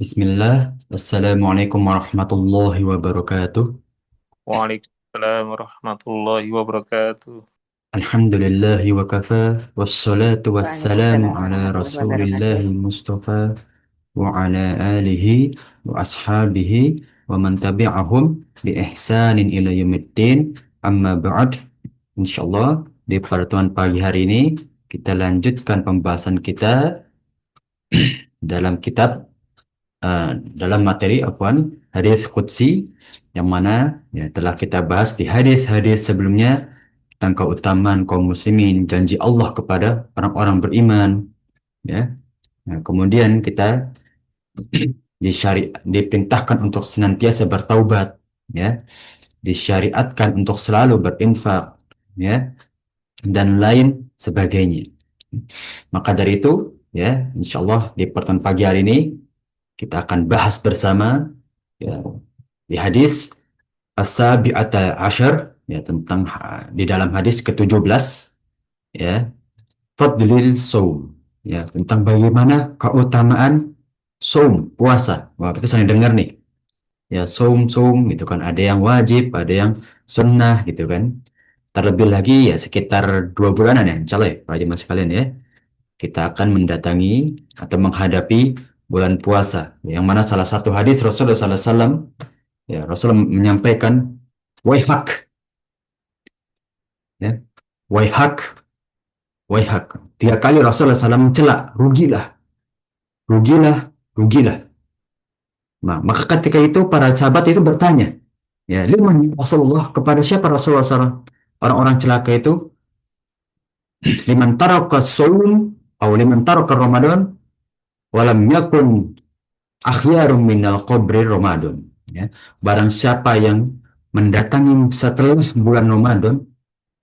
Bismillah, Assalamualaikum warahmatullahi wabarakatuh. Waalaikumsalam warahmatullahi wabarakatuh. Alhamdulillahi wa kafa, wassalatu wassalamu Waalaikumsalam ala warahmatullahi wabarakatuh. rasulillahi mustafa wa ala alihi wa ashabihi wa man tabi'ahum bi ihsanin ila yaumiddin. Amma ba'd. Insyaallah di pertemuan pagi hari ini kita lanjutkan pembahasan kita dalam dalam materi hadis qudsi yang mana ya telah kita bahas di hadis-hadis sebelumnya tentang keutamaan kaum muslimin, janji Allah kepada orang-orang beriman, ya. Nah, kemudian kita diperintahkan untuk senantiasa bertaubat, ya, disyariatkan untuk selalu berinfak, ya, dan lain sebagainya. Maka dari itu, ya, insya Allah di pertemuan pagi hari ini kita akan bahas bersama, ya, di hadis as-sabi'ata asyar, ya, tentang di dalam hadis ke-17, ya, fadlil saum, ya, tentang bagaimana keutamaan saum, puasa. Wah, kita sering dengar nih, ya, saum gitu kan, ada yang wajib, ada yang sunnah gitu kan. Terlebih lagi ya sekitar 2 bulanan ya, insya Allah ya, Pak Jemaah sekalian ya, kita akan mendatangi atau menghadapi bulan puasa, yang mana salah satu hadis Rasulullah SAW, ya, Rasul menyampaikan, waihak, ya, waihak, waihak. 3 kali Rasulullah SAW mencela, rugilah, rugilah, rugilah. Nah, maka ketika itu para sahabat itu bertanya, ya, liman ya Rasulullah, kepada siapa Rasulullah SAW? Orang-orang celaka itu, liman taraka saum, atau liman taraka Ramadan, walam yakun akhyarum minal qabri Ramadan. Ya, barang siapa yang mendatangi setelah bulan Ramadan,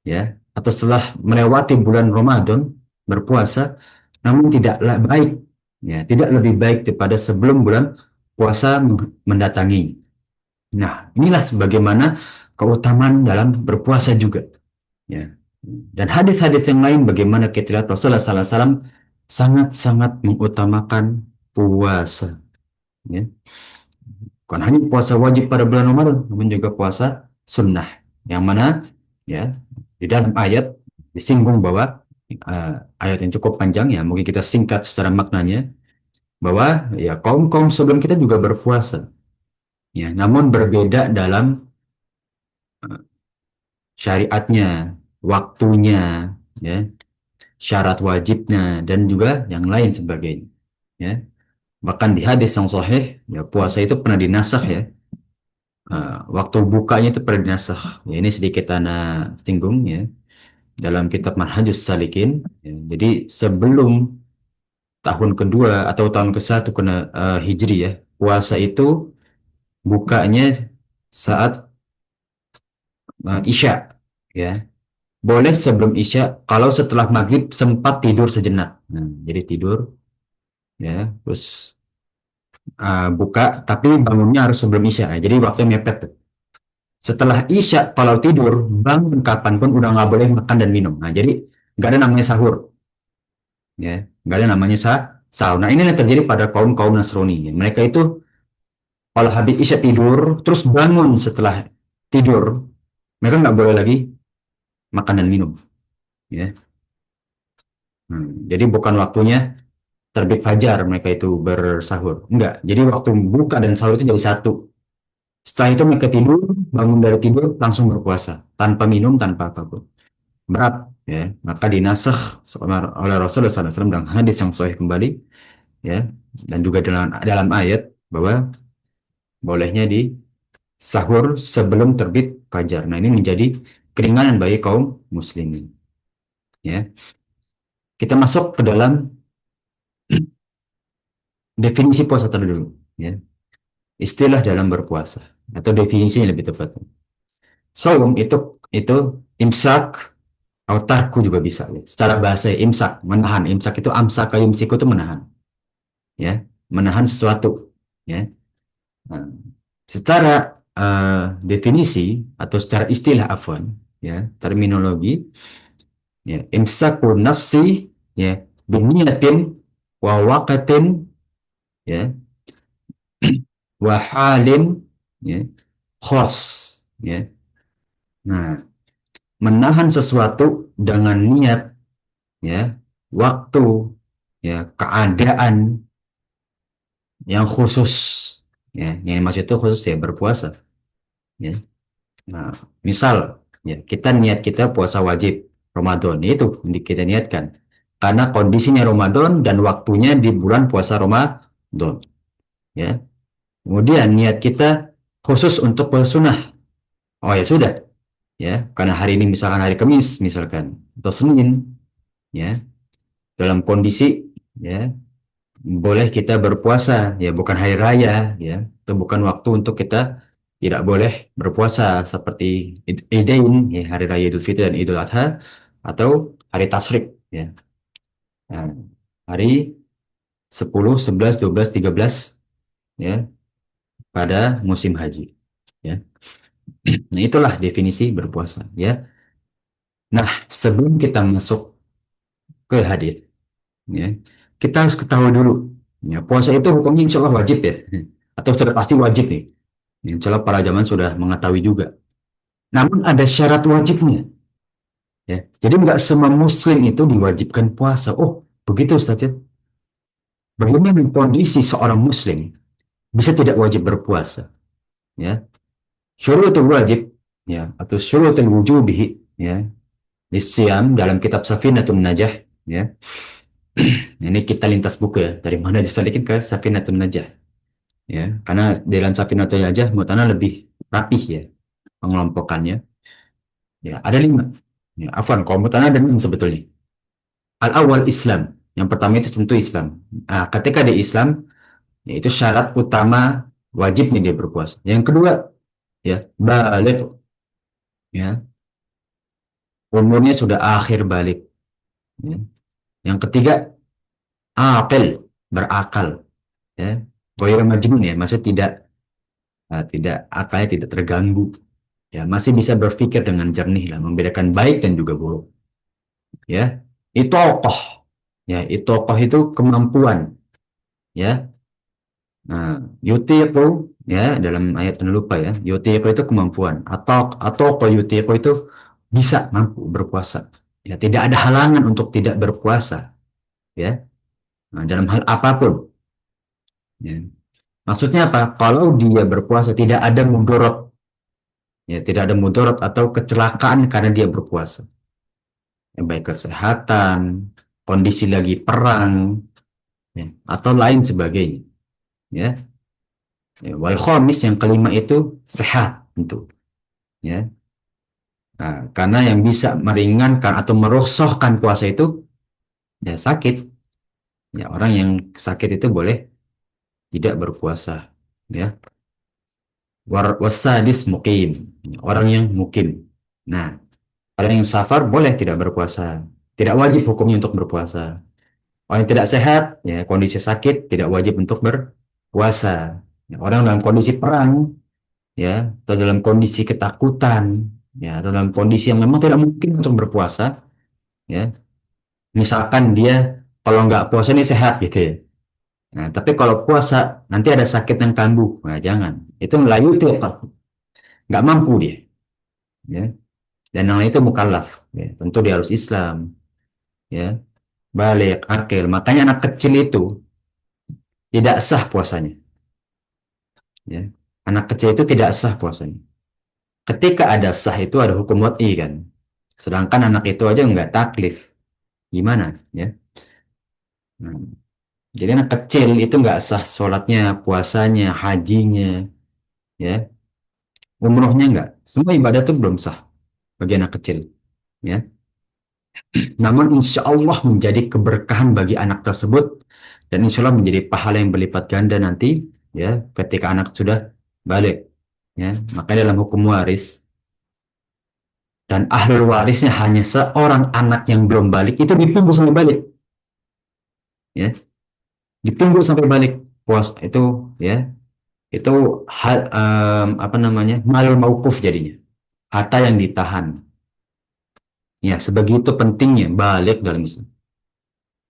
ya, atau setelah melewati bulan Ramadan berpuasa, namun tidaklah baik, ya, tidak lebih baik daripada sebelum bulan puasa mendatangi. Nah, inilah sebagaimana keutamaan dalam berpuasa juga, ya. Dan hadis-hadis yang lain bagaimana kita lihat Rasulullah SAW sangat-sangat mengutamakan puasa, ya. Bukan hanya puasa wajib pada bulan Ramadan, namun juga puasa sunnah. Yang mana, ya, di dalam ayat disinggung bahwa ayat yang cukup panjang, ya, mungkin kita singkat secara maknanya, bahwa ya kaum-kaum sebelum kita juga berpuasa, ya, namun berbeda dalam syariatnya, waktunya, ya, syarat wajibnya, dan juga yang lain sebagainya, ya. Bahkan di hadis yang sahih, ya, puasa itu pernah dinasakh, ya. Waktu bukanya itu pernah dinasakh. Ya, ini sedikit anak singgung, ya, dalam kitab Manhajus Salikin. Ya. Jadi sebelum tahun kedua atau tahun ke-1 kena Hijri, ya, puasa itu bukanya saat Isya, ya. Boleh sebelum Isya kalau setelah maghrib sempat tidur sejenak. Nah, jadi tidur, ya, terus buka, tapi bangunnya harus sebelum Isya. Ya. Jadi waktu mepet tuh. Setelah Isya kalau tidur, bangun kapanpun udah nggak boleh makan dan minum. Nah, jadi nggak ada namanya sahur, ya, nggak ada namanya sahur. Nah, ini yang terjadi pada kaum kaum Nasrani. Ya. Mereka itu kalau habis Isya tidur, terus bangun setelah tidur, mereka nggak boleh lagi makan dan minum, ya. Jadi bukan waktunya terbit fajar mereka itu bersahur. Enggak. Jadi waktu buka dan sahur itu jadi satu. Setelah itu mereka tidur, bangun dari tidur langsung berpuasa, tanpa minum, tanpa apapun. Berat, ya. Maka dinasah oleh Rasulullah SAW dalam hadis yang sahih kembali, ya. Dan juga dalam ayat bahwa bolehnya di sahur sebelum terbit fajar. Nah, ini menjadi keringanan bagi kaum muslimin, ya. Kita masuk ke dalam definisi puasa terlebih dulu, ya. Istilah dalam berpuasa atau definisinya lebih tepat. Saum itu imsak atau tarku juga bisa, ya. Secara bahasa imsak, menahan. Imsak itu amsaka yumsiku itu menahan, ya, menahan sesuatu, ya. Nah, secara definisi atau secara istilah afwan, ya, terminologi, ya, imsaku nafsi, ya, biniyatin wa waqatin, ya, wa halin, ya, khos, ya. Nah, menahan sesuatu dengan niat, ya, waktu, ya, keadaan yang khusus, ya, yang dimaksud itu khusus ya berpuasa, ya. Nah, misal, ya, kita niat kita puasa wajib Ramadan, itu yang kita niatkan karena kondisinya Ramadan dan waktunya di bulan puasa Ramadan, ya. Kemudian niat kita khusus untuk puasa sunnah, oh ya sudah, ya, karena hari ini misalkan hari Kamis misalkan atau Senin, ya, dalam kondisi, ya, boleh kita berpuasa, ya, bukan hari raya, ya, itu bukan waktu untuk kita tidak boleh berpuasa seperti Idain, ya, hari raya Idul Fitri dan Idul Adha, atau hari Tasyrik, ya. Nah, hari 10, 11, 12, 13, ya, pada musim haji, ya. Nah, itulah definisi berpuasa, ya. Nah, sebelum kita masuk ke hadis, ya, kita harus ketahui dulu, ya, puasa itu hukumnya insya Allah wajib, ya, atau sudah pasti wajib nih. Insya Allah para zaman sudah mengetahui juga. Namun ada syarat wajibnya, ya. Jadi nggak semua muslim itu diwajibkan puasa. Oh, begitu Ustaz, ya. Bagaimana kondisi seorang muslim bisa tidak wajib berpuasa, ya? Syurutul wajib, ya, atau syurutul wujubihi, ya, lisyam dalam kitab Safinatun Najah, ya. Ini kita lintas buku, ya, dari mana disalikin ke Safinatun Najah, ya. Karena dalam Safinatun Najah Mutana lebih rapih, ya, pengelompokannya. Ya, ada 5. Ya, afwan, kalau Mutana ada 6 sebetulnya. Al-awwal Islam. Yang pertama itu tentu Islam. Nah, ketika dia Islam, yaitu syarat utama wajibnya dia berpuasa. Yang kedua, ya, balik, ya, umurnya sudah akhir balik. Ya. Yang ketiga, akil, berakal. Ya. Goyang majnun, ya, maksudnya tidak akalnya tidak terganggu. Ya, masih bisa berpikir dengan jernih lah, membedakan baik dan juga buruk. Ya, itu tokoh. Ya, itu tokoh itu kemampuan. Ya, nah, yutiqu, ya, dalam ayat yang lupa, ya, yutiqu itu kemampuan, atau yutiqu itu bisa mampu berpuasa. Ya, tidak ada halangan untuk tidak berpuasa, ya. Nah, dalam hal apapun, ya. Maksudnya apa? Kalau dia berpuasa tidak ada mudorot, ya, tidak ada mudorot atau kecelakaan karena dia berpuasa. Ya, baik kesehatan, kondisi lagi perang, ya, atau lain sebagainya, ya. Ya, wal khamis yang kelima itu sehat tentu, ya. Nah, karena yang bisa meringankan atau merosohkan puasa itu ya sakit. Ya, orang yang sakit itu boleh tidak berpuasa. Ya, wasadis mukim, orang yang mukim. Nah, orang yang safar boleh tidak berpuasa. Tidak wajib hukumnya untuk berpuasa. Orang yang tidak sehat, ya, kondisi sakit tidak wajib untuk berpuasa. Ya, orang dalam kondisi perang, ya, atau dalam kondisi ketakutan, ya, atau dalam kondisi yang memang tidak mungkin untuk berpuasa, ya. Misalkan dia kalau nggak puasa ini sehat gitu, ya. Nah, tapi kalau puasa nanti ada sakit yang kambuh, nah jangan. Itu melayu itu nggak mampu dia, ya. Dan yang lain itu mukallaf, ya. Tentu dia harus Islam, ya, balik akil. Makanya anak kecil itu tidak sah puasanya, ya. Anak kecil itu tidak sah puasanya. Ketika ada sah itu ada hukum wati kan. Sedangkan anak itu aja nggak taklif, gimana, ya? Nah, jadi anak kecil itu nggak sah sholatnya, puasanya, hajinya, ya, umrohnya nggak. Semua ibadah itu belum sah bagi anak kecil, ya. Namun insya Allah menjadi keberkahan bagi anak tersebut dan insya Allah menjadi pahala yang berlipat ganda nanti, ya, ketika anak sudah balik, ya. Maka dalam hukum waris dan ahlul warisnya hanya seorang anak yang belum balik itu ditunggu sampai balik, ya, ditunggu sampai balik puas itu, ya, itu apa namanya, mal mauquf jadinya, harta yang ditahan, ya, sebegitu pentingnya balik dalam Islam,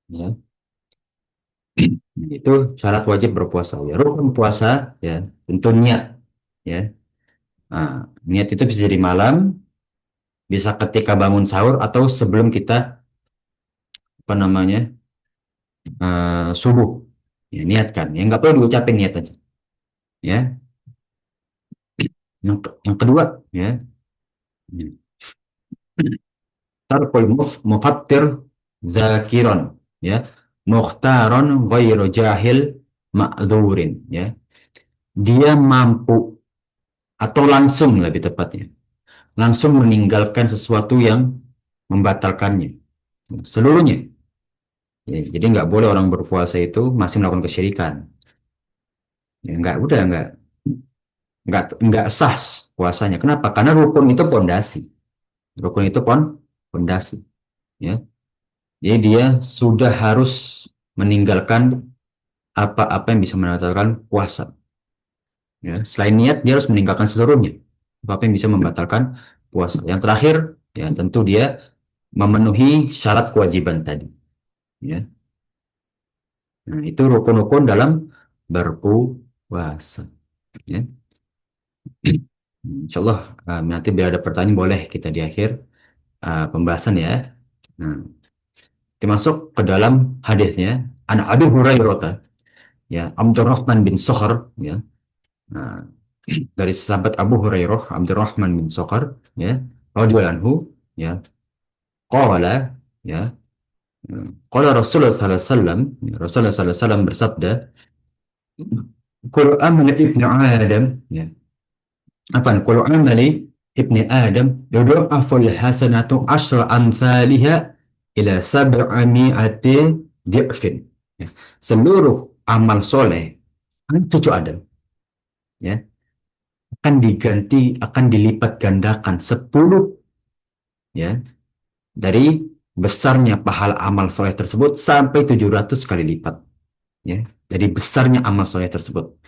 ya. Itu syarat wajib berpuasa, ya, rukun puasa, ya, tentu niat, ya. Nah, niat itu bisa jadi malam, bisa ketika bangun sahur atau sebelum kita apa namanya subuh. Ya, niatkan. Ya nggak perlu diucapin niat aja. Ya. Yang kedua, ya. Tarkul mufattir zakiron, ya. Mukhtaron ghairu jahil ma'dzurin, ya. Dia mampu atau langsung lebih tepatnya, langsung meninggalkan sesuatu yang membatalkannya seluruhnya. Ya, jadi nggak boleh orang berpuasa itu masih melakukan kesyirikan. Ya, nggak, udah nggak sah puasanya. Kenapa? Karena rukun itu pondasi. Rukun itu pondasi. Ya, jadi dia sudah harus meninggalkan apa-apa yang bisa membatalkan puasa. Ya, selain niat, dia harus meninggalkan seluruhnya. Apa yang bisa membatalkan puasa. Yang terakhir, ya tentu dia memenuhi syarat kewajiban tadi. Ya, nah, itu rukun-rukun dalam berpuasa. Ya. Insya Allah nanti bila ada pertanyaan boleh kita di akhir pembahasan ya. Nah, dimasuk ke dalam hadisnya An Abi Hurairah, ya, Abdurrahman bin Sokhar, ya. Nah, dari sahabat Abu Hurairah Abdurrahman bin Sokhar, ya, radhiyallahu anhu, ya, qala, ya, qala Rasulullah sallallahu alaihi wasallam, ya, Rasulullah sallallahu alaihi wasallam bersabda, kullu amali ibni Adam, ya, apa kullu amali ibni Adam yudha'aful hasanatu asyra amthaliha ila sab'ami'ati di'fin, ya. Seluruh amal soleh cucu Adam, ya, akan diganti, akan dilipat gandakan 10, ya, dari besarnya pahala amal soleh tersebut sampai 700 kali lipat, ya, dari besarnya amal soleh tersebut.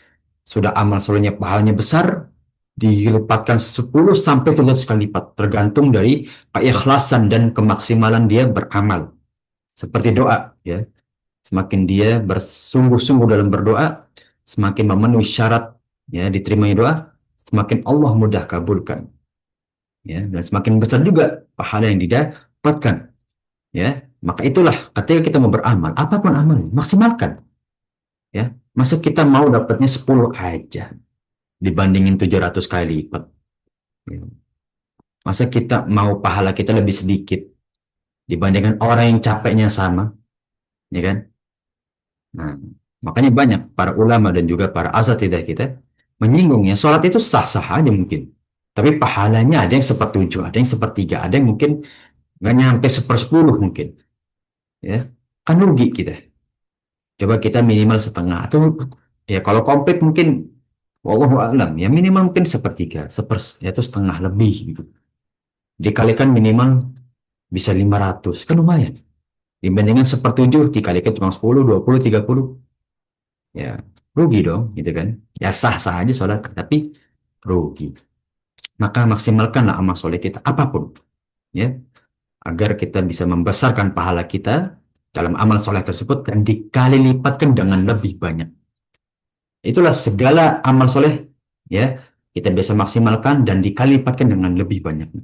Sudah amal solehnya pahalanya besar, dilipatkan 10 sampai 700 kali lipat, tergantung dari keikhlasan dan kemaksimalan dia beramal. Seperti doa, ya. Semakin dia bersungguh-sungguh dalam berdoa, semakin memenuhi syarat, ya, diterimanya doa, semakin Allah mudah kabulkan, ya, dan semakin besar juga pahala yang didapatkan, ya. Maka itulah ketika kita mau beramal, apapun amal, maksimalkan, ya. Masa kita mau dapatnya 10 aja dibandingin 700 kali lipat, ya. Masa kita mau pahala kita lebih sedikit dibandingkan orang yang capeknya sama, ya kan? Nah, makanya banyak para ulama dan juga para asatidah kita menyinggungnya, sholat itu sah-sah aja mungkin. Tapi pahalanya ada yang sepertujuh, ada yang sepertiga, ada yang mungkin nggak nyampe sepersepuluh mungkin. Ya, kan rugi kita. Coba kita minimal setengah atau ya kalau komplit mungkin wallahu alam ya minimal mungkin sepertiga, ya itu setengah lebih gitu. Dikalikan minimal bisa 500 kan lumayan. Dibandingkan sepertujuh dikalikan cuma 10, 20, 30, ya rugi dong gitu kan. Ya sah-sah aja sholat tapi rugi. Maka maksimalkanlah amal soleh kita apapun, ya, agar kita bisa membesarkan pahala kita dalam amal soleh tersebut dan dikali lipatkan dengan lebih banyak. Itulah segala amal soleh, ya, kita bisa maksimalkan dan dikali lipatkan dengan lebih banyak.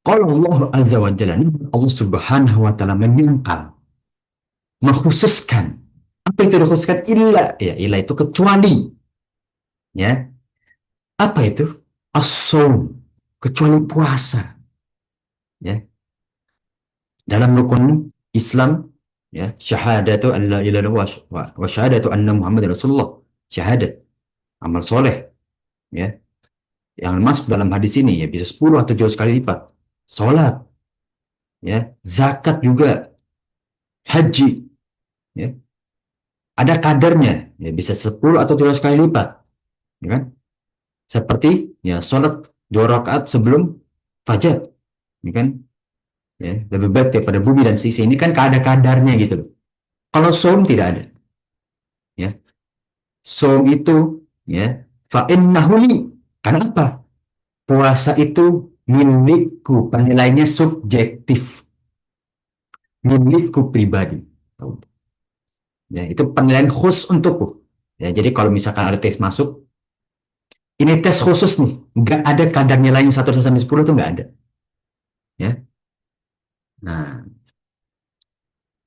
Kalau Allah Azza wa Jalla, Allah Subhanahu wa Ta'ala menyangkal, mengkhususkan. Apa itu dikhususkan? Illa, ya, illa itu kecuali, ya. Apa itu? as kecuali puasa, ya. Dalam rukun Islam, ya, syahadatu an la ilaha illallah wa syahadatu anna Muhammad Rasulullah. Syahadat, amal soleh, ya. Yang masuk dalam hadis ini ya bisa 10 atau jauh sekali lipat. Salat, ya, zakat juga, haji, ya. Ada kadarnya, ya bisa 10 atau 12 kali lipat, ya kan? Seperti ya salat 2 rakaat sebelum fajar, ya kan? Ya, lebih baik daripada bumi dan sisi ini kan ada kadarnya gitu loh. Kalau saum tidak ada, ya. Saum itu, ya, fa innahu li. Karena apa? Puasa itu milikku, penilainya subjektif, milikku pribadi. Ya, itu penilaian khusus untukku. Ya, jadi kalau misalkan ada tes masuk, ini tes khusus nih, nggak ada kadar nilainya 1 sampai 10 tuh nggak ada. Ya, nah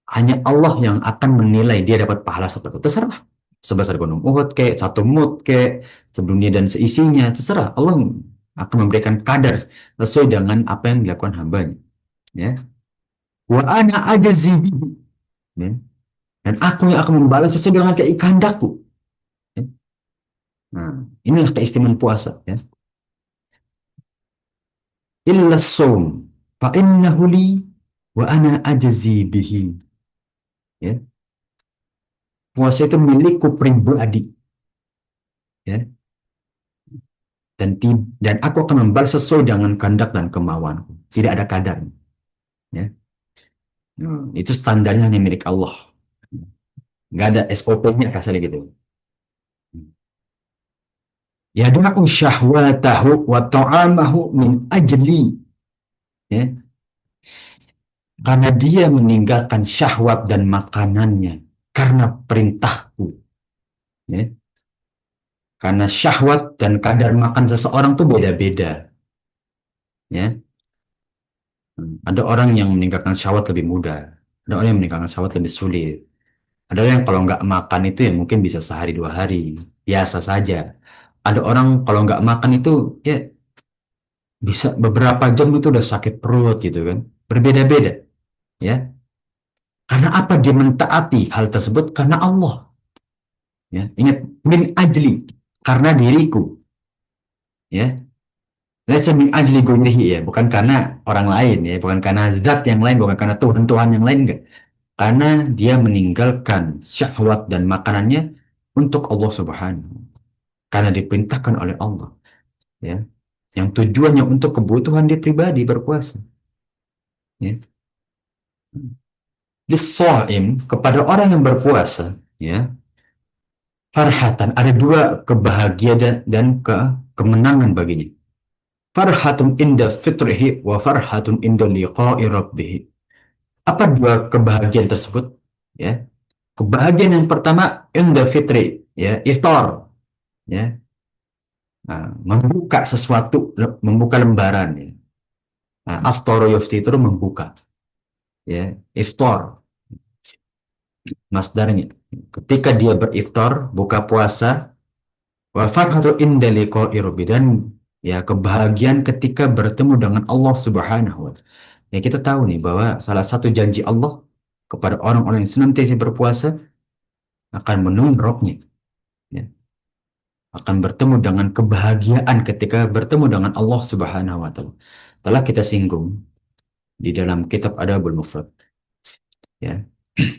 hanya Allah yang akan menilai dia dapat pahala seperti itu. Terserah. Sebesar gunung Uhud, kayak satu mut, kayak sebelumnya dan seisinya. Terserah. Allah akan memberikan kadar sesuai dengan apa yang dilakukan hambanya. Ya. Wa ana ajazi bihi. Ya. Dan aku yang akan membalas sesuai dengan kehendak-Ku. Ya. Nah, inilah keistimewaan puasa. Ya. Illa saum. Fa innahu li wa ana ajazi bihi. Ya. Puasa itu milikku pribadi. Ya. Dan aku akan membalas sesuai dengan kehendak dan kemauanku. Tidak ada kadarnya. Ya. Itu standarnya hanya milik Allah. Nggak ada SOP-nya kasarnya gitu. Yada'u syahwatahu wa ta'amahu min ajli. Ya. Karena dia meninggalkan syahwat dan makanannya karena perintahku. Ya. Karena syahwat dan kadar makan seseorang tuh beda-beda. Ya. Ada orang yang meninggalkan syahwat lebih mudah. Ada orang yang meninggalkan syahwat lebih sulit. Ada yang kalau nggak makan itu ya mungkin bisa sehari 2 hari, biasa saja. Ada orang kalau nggak makan itu ya bisa beberapa jam itu udah sakit perut gitu kan. Berbeda-beda ya. Karena apa dia mentaati hal tersebut? Karena Allah. Ya. Ingat, min ajli, karena diriku. Ya. Let's say min ajli ghairihi ya, bukan karena orang lain ya, bukan karena zat yang lain, bukan karena Tuhan yang lain enggak. Karena dia meninggalkan syahwat dan makanannya untuk Allah Subhanahu. Karena diperintahkan oleh Allah, ya, yang tujuannya untuk kebutuhan dia pribadi berpuasa, ya. Lisoim kepada orang yang berpuasa, ya, farhatan ada dua kebahagiaan dan kemenangan baginya. Farhatun inda fitrihi wa farhatun inda liqa'i rabbih. Apa dua kebahagiaan tersebut? Ya, kebahagiaan yang pertama inda fitri, ya, iftar, ya. Nah, membuka sesuatu, membuka lembaran, ya. Nah, aftara yufti itu membuka, ya, iftar masdarnya. Ketika dia beriftar, buka puasa, wa farhatu inda liqa'i rabbi, dan ya kebahagiaan ketika bertemu dengan Allah Subhanahu wa taala. Ya kita tahu nih bahwa salah satu janji Allah kepada orang-orang yang senantiasa berpuasa akan menemui Rabb-nya, ya. Akan bertemu dengan kebahagiaan ketika bertemu dengan Allah Subhanahu wa taala. Telah kita singgung di dalam kitab Adabul Mufrad, ya,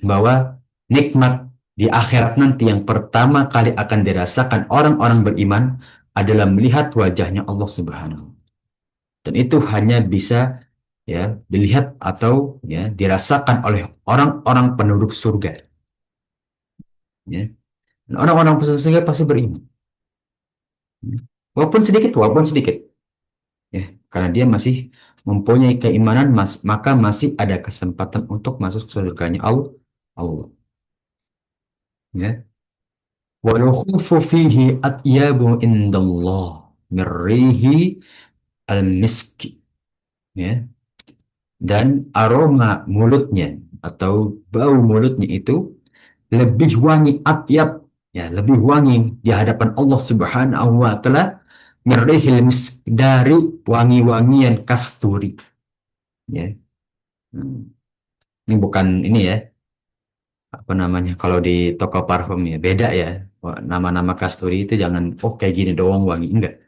bahwa nikmat di akhirat nanti yang pertama kali akan dirasakan orang-orang beriman adalah melihat wajahnya Allah Subhanahu. Dan itu hanya bisa ya dilihat atau ya dirasakan oleh orang-orang penduduk surga, ya. Dan orang-orang penduduk surga pasti beriman. Walaupun sedikit, ya, karena dia masih mempunyai keimanan, maka masih ada kesempatan untuk masuk surganya Allah. Allah, ya. Walukhufu fihi atyabu indallah mirrihi al-miski, ya. Dan aroma mulutnya atau bau mulutnya itu lebih wangi, atyab, ya, lebih wangi di hadapan Allah Subhanahu wa taala mirrihil misk, dari wangi-wangian kasturi, ya. Hmm. Ini bukan ini ya, apa namanya, kalau di toko parfum ya beda ya. Nama-nama kasturi itu jangan oh kayak gini doang wangi, enggak.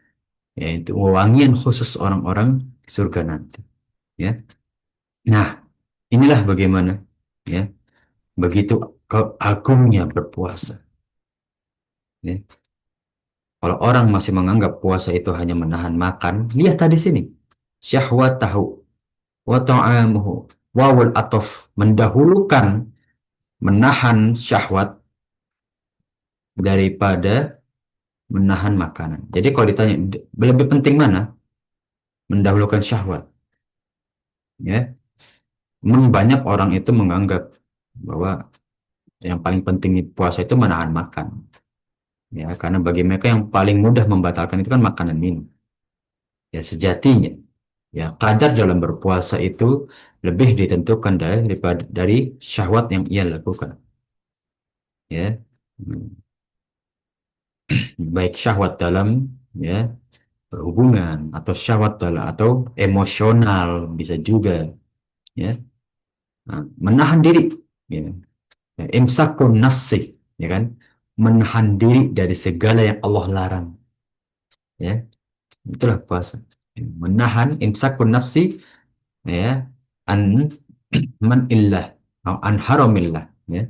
Ya itu wangian khusus orang-orang surga nanti, ya. Nah, inilah bagaimana, ya, begitu keagungnya berpuasa, ya. Kalau orang masih menganggap puasa itu hanya menahan makan, lihat tadi sini, syahwat tahu wa ta'amuhu, wawul atof, mendahulukan menahan syahwat daripada menahan makanan. Jadi kalau ditanya lebih penting mana, mendahulukan syahwat, ya. Memang banyak orang itu menganggap bahwa yang paling penting di puasa itu menahan makan. Ya, karena bagi mereka yang paling mudah membatalkan itu kan makanan minum. Ya, sejatinya, ya kadar dalam berpuasa itu lebih ditentukan dari syahwat yang ia lakukan. Ya, Hmm. Baik syahwat dalam ya berhubungan atau syahwat dalam atau emosional bisa juga. Ya, Nah, menahan diri. Ya, imsakun nafsi, ya kan? Menahan diri dari segala yang Allah larang. Ya, itulah puasa. Menahan imsakun nafsi, ya, an man illah atau an haramillah, ya.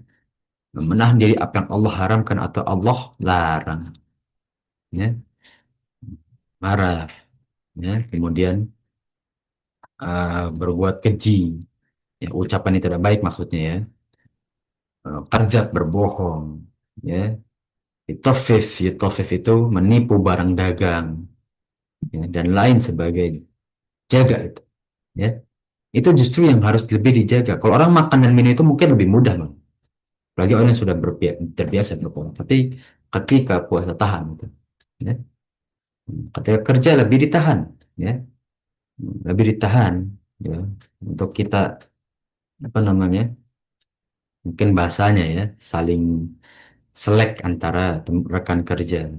Menahan diri apa yang Allah haramkan atau Allah larang, ya. Marah, ya. Kemudian berbuat keji, ya, ucapan yang tidak baik maksudnya, ya. Kadzab, berbohong, ya. Yutofif itu menipu barang dagang, ya, dan lain sebagainya. Jaga itu, ya. Itu justru yang harus lebih dijaga. Kalau orang makan dan minum itu mungkin lebih mudah, Bang. Apalagi orang yang sudah terbiasa berpuasa. Tapi ketika puasa tahan, gitu, ya. Ketika kerja lebih ditahan, ya. Lebih ditahan, ya. Untuk kita apa namanya? Mungkin bahasanya ya, saling selek antara rekan kerja.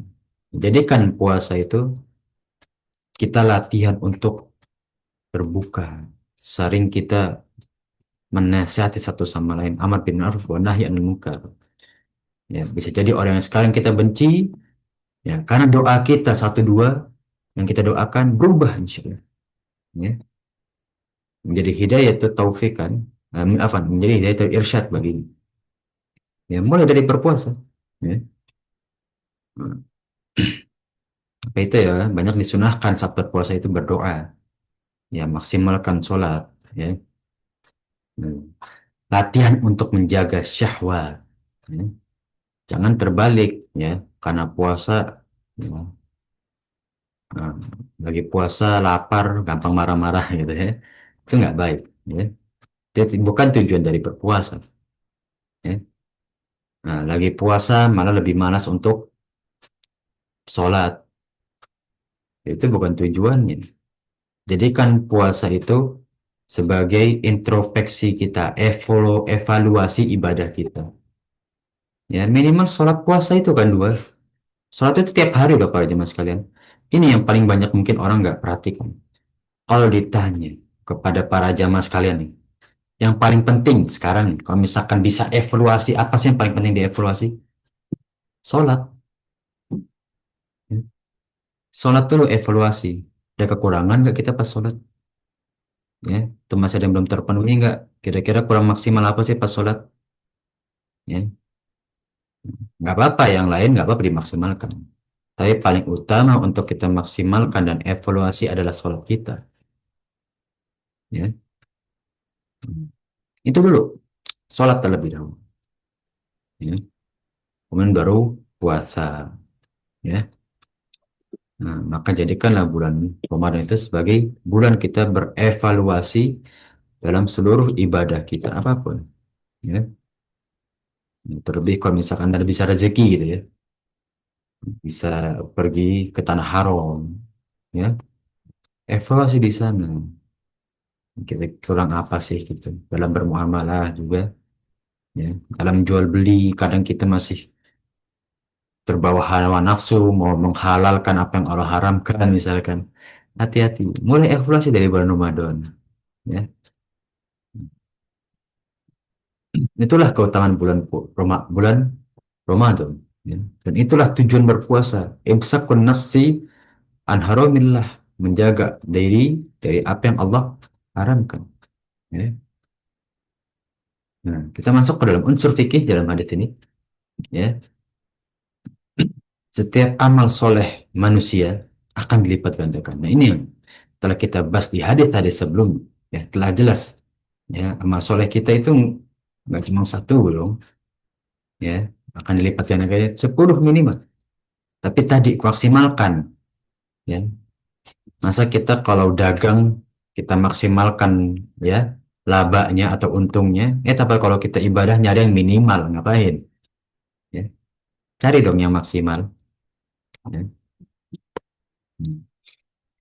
Jadi kan puasa itu kita latihan untuk terbuka. Sering kita menasihati satu sama lain, amar bin ma'ruf wa nahi anil munkar. Ya, bisa jadi orang yang sekarang kita benci, ya, karena doa kita satu dua yang kita doakan berubah insya Allah. Ya, menjadi hidayah itu taufik kan, menjadi hidayah itu irsyad bagi, ya, mulai dari berpuasa. Ya. Hmm. Apa itu ya, banyak disunahkan saat berpuasa itu berdoa, ya, maksimalkan sholat, ya. Hmm. Latihan untuk menjaga syahwat, ya. Jangan terbalik, ya, karena puasa, ya, nah, lagi puasa lapar gampang marah-marah gitu ya, itu nggak baik, ya. Itu bukan tujuan dari berpuasa, ya. Nah, lagi puasa malah lebih malas untuk sholat, itu bukan tujuannya. Jadikan puasa itu sebagai introspeksi kita, evaluasi ibadah kita, ya. Minimal sholat puasa itu kan dua, sholat itu tiap hari Bapak Jemaah sekalian. Ini yang paling banyak mungkin orang nggak perhatikan. Kalau ditanya kepada para jamaah sekalian nih, yang paling penting sekarang nih, kalau misalkan bisa evaluasi, apa sih yang paling penting dievaluasi? Sholat. Ya. Sholat dulu evaluasi. Ada kekurangan nggak kita pas sholat? Ya, itu masih ada yang belum terpenuhi nggak? Kira-kira kurang maksimal apa sih pas sholat? Ya, nggak apa-apa, yang lain nggak apa-apa dimaksimalkan. Tapi paling utama untuk kita maksimalkan dan evaluasi adalah sholat kita. Ya, itu dulu. Sholat terlebih dahulu. Ya. Kemudian baru puasa. Ya. Nah, maka jadikanlah bulan Ramadan itu sebagai bulan kita berevaluasi dalam seluruh ibadah kita apapun, ya. Terlebih kalau misalkan ada bisa rezeki gitu ya, bisa pergi ke tanah haram, ya, evaluasi di sana. Kita kurang apa sih gitu dalam bermuamalah juga, ya. Dalam jual beli kadang kita masih terbawa hawa nafsu mau menghalalkan apa yang Allah haramkan misalkan. Hati-hati, mulai evaluasi dari bulan Ramadan, ya. Itulah keutamaan bulan Ramadan, ya. Dan itulah tujuan berpuasa. Imsakun nafsi an haramillah, menjaga dari apa yang Allah haramkan. Ya. Nah, kita masuk ke dalam unsur fikih dalam hadis ini. Ya, setiap amal soleh manusia akan dilipat gandakan. Nah, ini yang telah kita bahas di hadis-hadis sebelum. Ya, telah jelas. Ya, amal soleh kita itu nggak cuma satu belum. Ya, akan dilipat gandakan 10 minimal. Tapi tadi maksimalkan, ya. Masa kita kalau dagang kita maksimalkan, ya, labanya atau untungnya, tapi kalau kita ibadah nyari yang minimal ngapain? Ya. Cari dong yang maksimal. Ya. Hmm.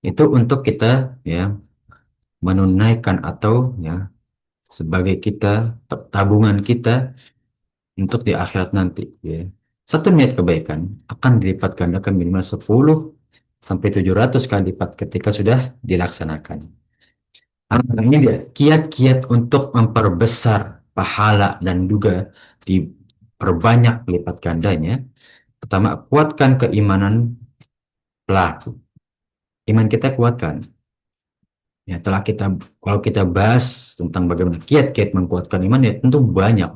Itu untuk kita ya menunaikan atau ya sebagai kita tabungan kita untuk di akhirat nanti. Ya. Satu niat kebaikan akan dilipat gandakan minimal 10 sampai 700 kali lipat ketika sudah dilaksanakan. Ini dia kiat-kiat untuk memperbesar pahala dan juga diperbanyak lipat gandanya. Pertama, kuatkan keimanan pelaku. Iman kita kuatkan. Ya, telah kita kalau kita bahas tentang bagaimana kiat-kiat menguatkan iman ya tentu banyak.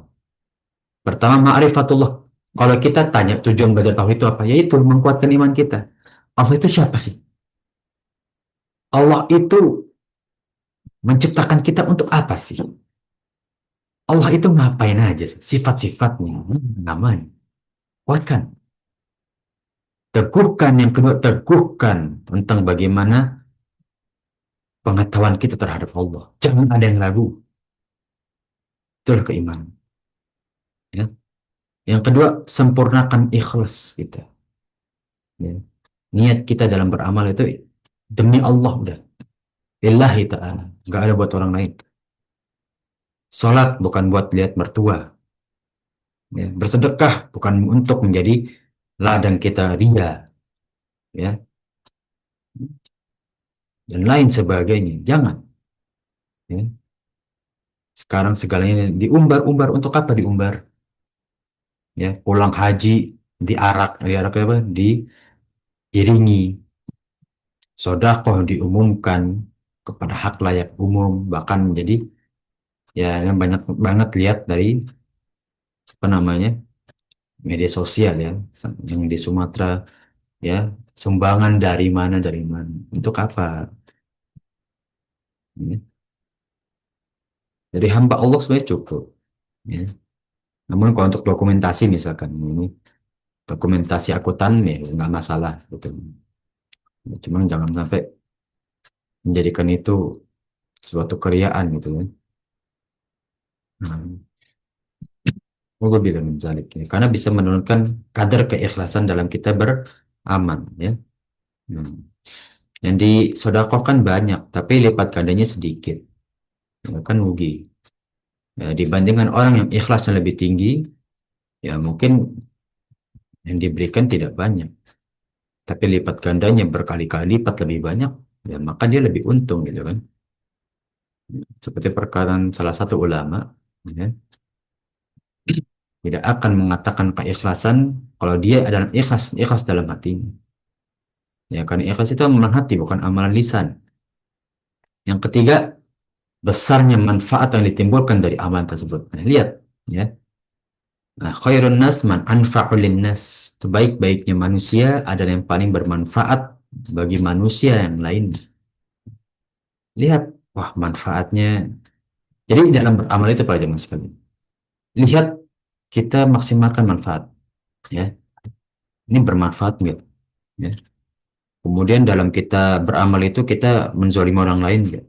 Pertama, ma'rifatullah. Kalau kita tanya tujuan belajar tauhid itu apa? Yaitu menguatkan iman kita. Allah itu siapa sih? Allah itu menciptakan kita untuk apa sih? Allah itu ngapain aja sih? Sifat-sifatnya, namanya. Kuatkan. Teguhkan yang kedua, teguhkan tentang bagaimana pengetahuan kita terhadap Allah. Jangan ada yang ragu. Itulah keimanan. Ya. Yang kedua, sempurnakan ikhlas kita. Ya. Niat kita dalam beramal itu demi Allah udah. Lillahi ta'ala. Nggak ada buat orang lain. Salat bukan buat lihat mertua. Ya. Bersedekah bukan untuk menjadi ladang kita ria. Ya. Dan lain sebagainya. Jangan. Ya. Sekarang segalanya diumbar-umbar. Untuk apa diumbar? Ya. Pulang haji diarak apa? Diiringi. Sodakoh diumumkan kepada hak layak umum. Bahkan menjadi ya banyak banget lihat dari apa namanya media sosial ya yang di Sumatera ya sumbangan dari mana untuk apa. Ya. Dari hamba Allah sebenarnya cukup ya. Namun kalau untuk dokumentasi misalkan ini dokumentasi akuntan ya nggak masalah gitu. Ya, cuman jangan sampai menjadikan itu suatu keriaan gitu ya. Nah, Allah bilang menjalik ya. Karena bisa menurunkan kadar keikhlasan dalam kita beramal ya. Hmm. Yang disodakohkan banyak, tapi lipat gandanya sedikit. Ya, kan rugi. Ya, dibandingkan orang yang ikhlasnya lebih tinggi, ya mungkin yang diberikan tidak banyak. Tapi lipat gandanya berkali-kali lipat lebih banyak, ya maka dia lebih untung gitu kan. Seperti perkataan salah satu ulama, ya, tidak akan mengatakan keikhlasan kalau dia adalah ikhlas dalam hatinya. Ya, karena ikhlas itu amalan hati, bukan amalan lisan. Yang ketiga, besarnya manfaat yang ditimbulkan dari amalan tersebut. Nah, lihat, ya. Nah, khairun nas man anfa'u nas. Sebaik-baiknya manusia adalah yang paling bermanfaat bagi manusia yang lain. Lihat, wah manfaatnya. Jadi dalam beramal itu Pak Jamal sekali. Lihat kita maksimalkan manfaat, ya. Ini bermanfaat nggak? Ya. Kemudian dalam kita beramal itu kita menzolimi orang lain nggak?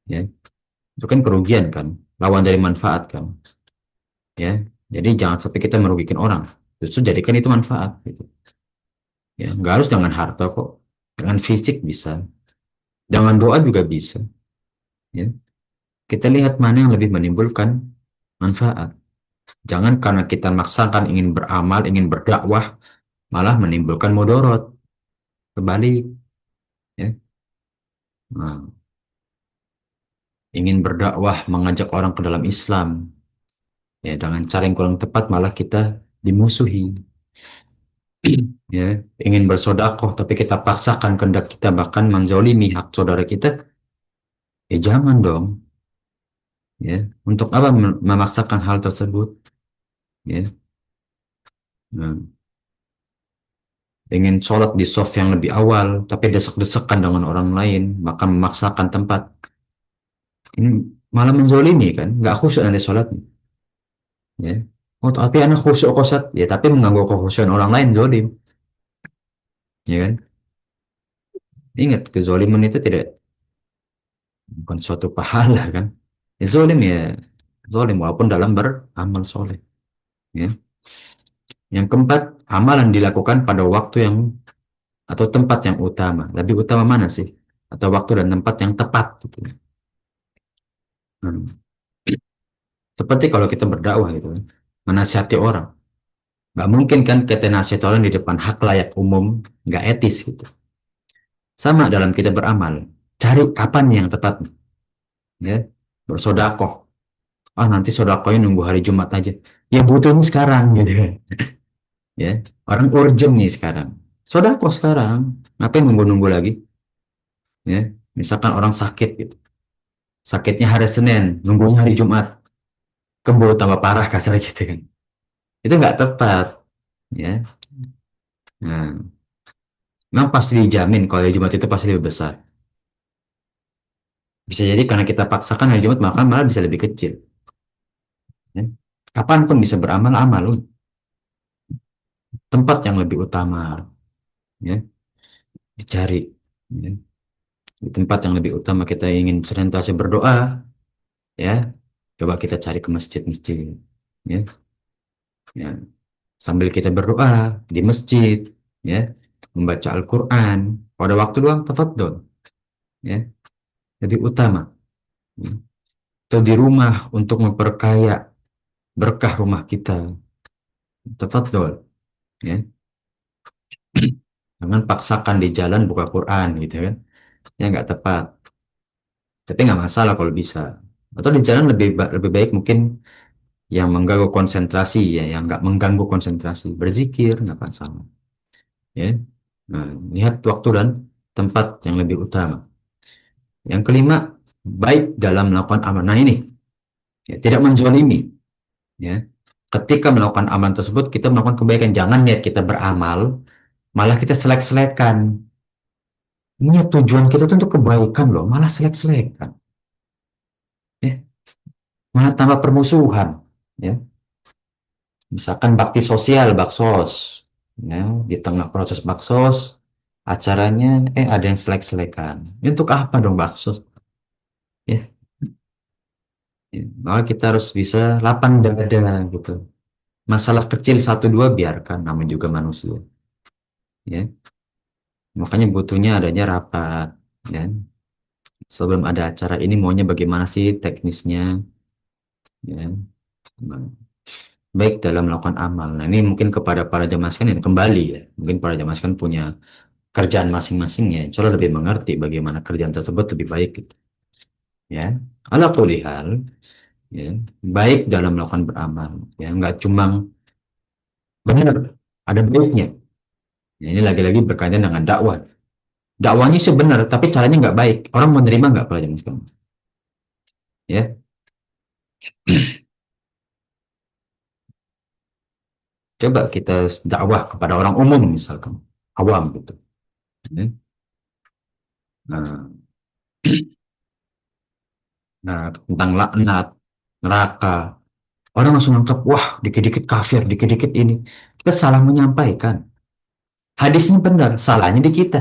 Ya. Itu kan kerugian kan, lawan dari manfaat kan. Ya, jadi jangan sampai kita merugikan orang. Justru jadikan itu manfaat. Gitu. Ya, nggak harus dengan harta kok. Dengan fisik bisa. Dengan doa juga bisa. Ya. Kita lihat mana yang lebih menimbulkan manfaat. Jangan karena kita maksakan ingin beramal, ingin berdakwah, malah menimbulkan mudorot. Kebalik. Ya. Nah, ingin berdakwah, mengajak orang ke dalam Islam. Ya, dengan cara yang kurang tepat malah kita dimusuhi. Ya, ingin bersodakoh tapi kita paksakan kehendak kita bahkan menzolimi hak saudara kita, ya jangan dong. Ya, untuk apa memaksakan hal tersebut? Ya, nah, ingin sholat di soft yang lebih awal tapi desek-desekan dengan orang lain maka memaksakan tempat ini malah menzolimi kan, nggak khusyuk nanti sholatnya. Ya, oh tapi anak khusyuk kosat ya tapi mengganggu kekhusyuan orang lain zolim, ya kan. Ingat kezoliman itu tidak bukan suatu pahala kan. Ya, zolim ya zolim walaupun dalam beramal soleh. Ya. Yang keempat, amalan dilakukan pada waktu yang atau tempat yang utama. Lebih utama mana sih? Atau waktu dan tempat yang tepat gitu. Hmm. Seperti kalau kita berdakwah gitu kan, menasihati orang. Nggak mungkin kan kita nasihati orang di depan hak layak umum, nggak etis gitu. Sama dalam kita beramal. Cari kapan yang tepat, ya. Bersodakoh. Ah, nanti sodakohnya nunggu hari Jumat aja. Ya butuhnya sekarang gitu kan. Ya, orang urgent nih sekarang. Sodakoh sekarang. Ngapain nunggu-nunggu lagi? Ya, misalkan orang sakit gitu. Sakitnya hari Senin, nunggunya hari Jumat. Keburu tambah parah kasar gitu kan. Itu nggak tepat. Ya, nah, memang pasti dijamin kalau hari Jumat itu pasti lebih besar. Bisa jadi karena kita paksakan hari Jumat, maka malah bisa lebih kecil. Ya. Kapanpun bisa beramal amal, tempat yang lebih utama, ya, dicari. Ya. Di tempat yang lebih utama kita ingin senantiasa berdoa, ya, coba kita cari ke masjid-masjid, ya, ya. Sambil kita berdoa di masjid, ya, membaca Al-Quran, pada waktu luang tafadhol, ya, lebih utama. Ya. Atau di rumah untuk memperkaya berkah rumah kita, tafadhol, ya. Jangan paksakan di jalan buka Quran gitu kan. Ya nggak tepat. Tapi nggak masalah kalau bisa. Atau di jalan lebih baik mungkin yang mengganggu konsentrasi ya, yang nggak mengganggu konsentrasi. Berzikir nggak masalah. Ya. Nah, lihat waktu dan tempat yang lebih utama. Yang kelima, baik dalam melakukan amal. Nah ini, ya, tidak menzolimi. Ya. Ketika melakukan amal tersebut, kita melakukan kebaikan. Jangan niat kita beramal, malah kita selek-selekan. Niat tujuan kita itu untuk kebaikan loh, malah selek-selekan. Ya. Malah tambah permusuhan. Ya. Misalkan bakti sosial, baksos. Ya, di tengah proses baksos, acaranya, ada yang selek-selekan. Ini untuk apa dong baksos? Ya, ya. Maka kita harus bisa lapang dada gitu. Masalah kecil satu dua biarkan, namanya juga manusia. Ya, makanya butuhnya adanya rapat. Ya, sebelum ada acara ini maunya bagaimana sih teknisnya? Ya, baik dalam melakukan amal. Nah, ini mungkin kepada para jamaah sekalian kembali ya. Mungkin para jamaah sekalian punya kerjaan masing-masing ya, insya Allah lebih mengerti bagaimana kerjaan tersebut lebih baik gitu. Ya, ala kulli hal, ya, baik dalam melakukan beramal, ya, nggak cuma benar, ada baiknya. Ya, ini lagi-lagi berkaitan dengan dakwah. Dakwahnya sebenarnya, tapi caranya nggak baik. Orang menerima nggak pada zaman sekarang? Ya, coba kita dakwah kepada orang umum misalkan, awam gitu. Ya. Nah, nah, tentang laknat, neraka, orang langsung nangkep, wah, dikit-dikit kafir, dikit-dikit ini. Kita salah menyampaikan. Hadisnya benar, salahnya di kita.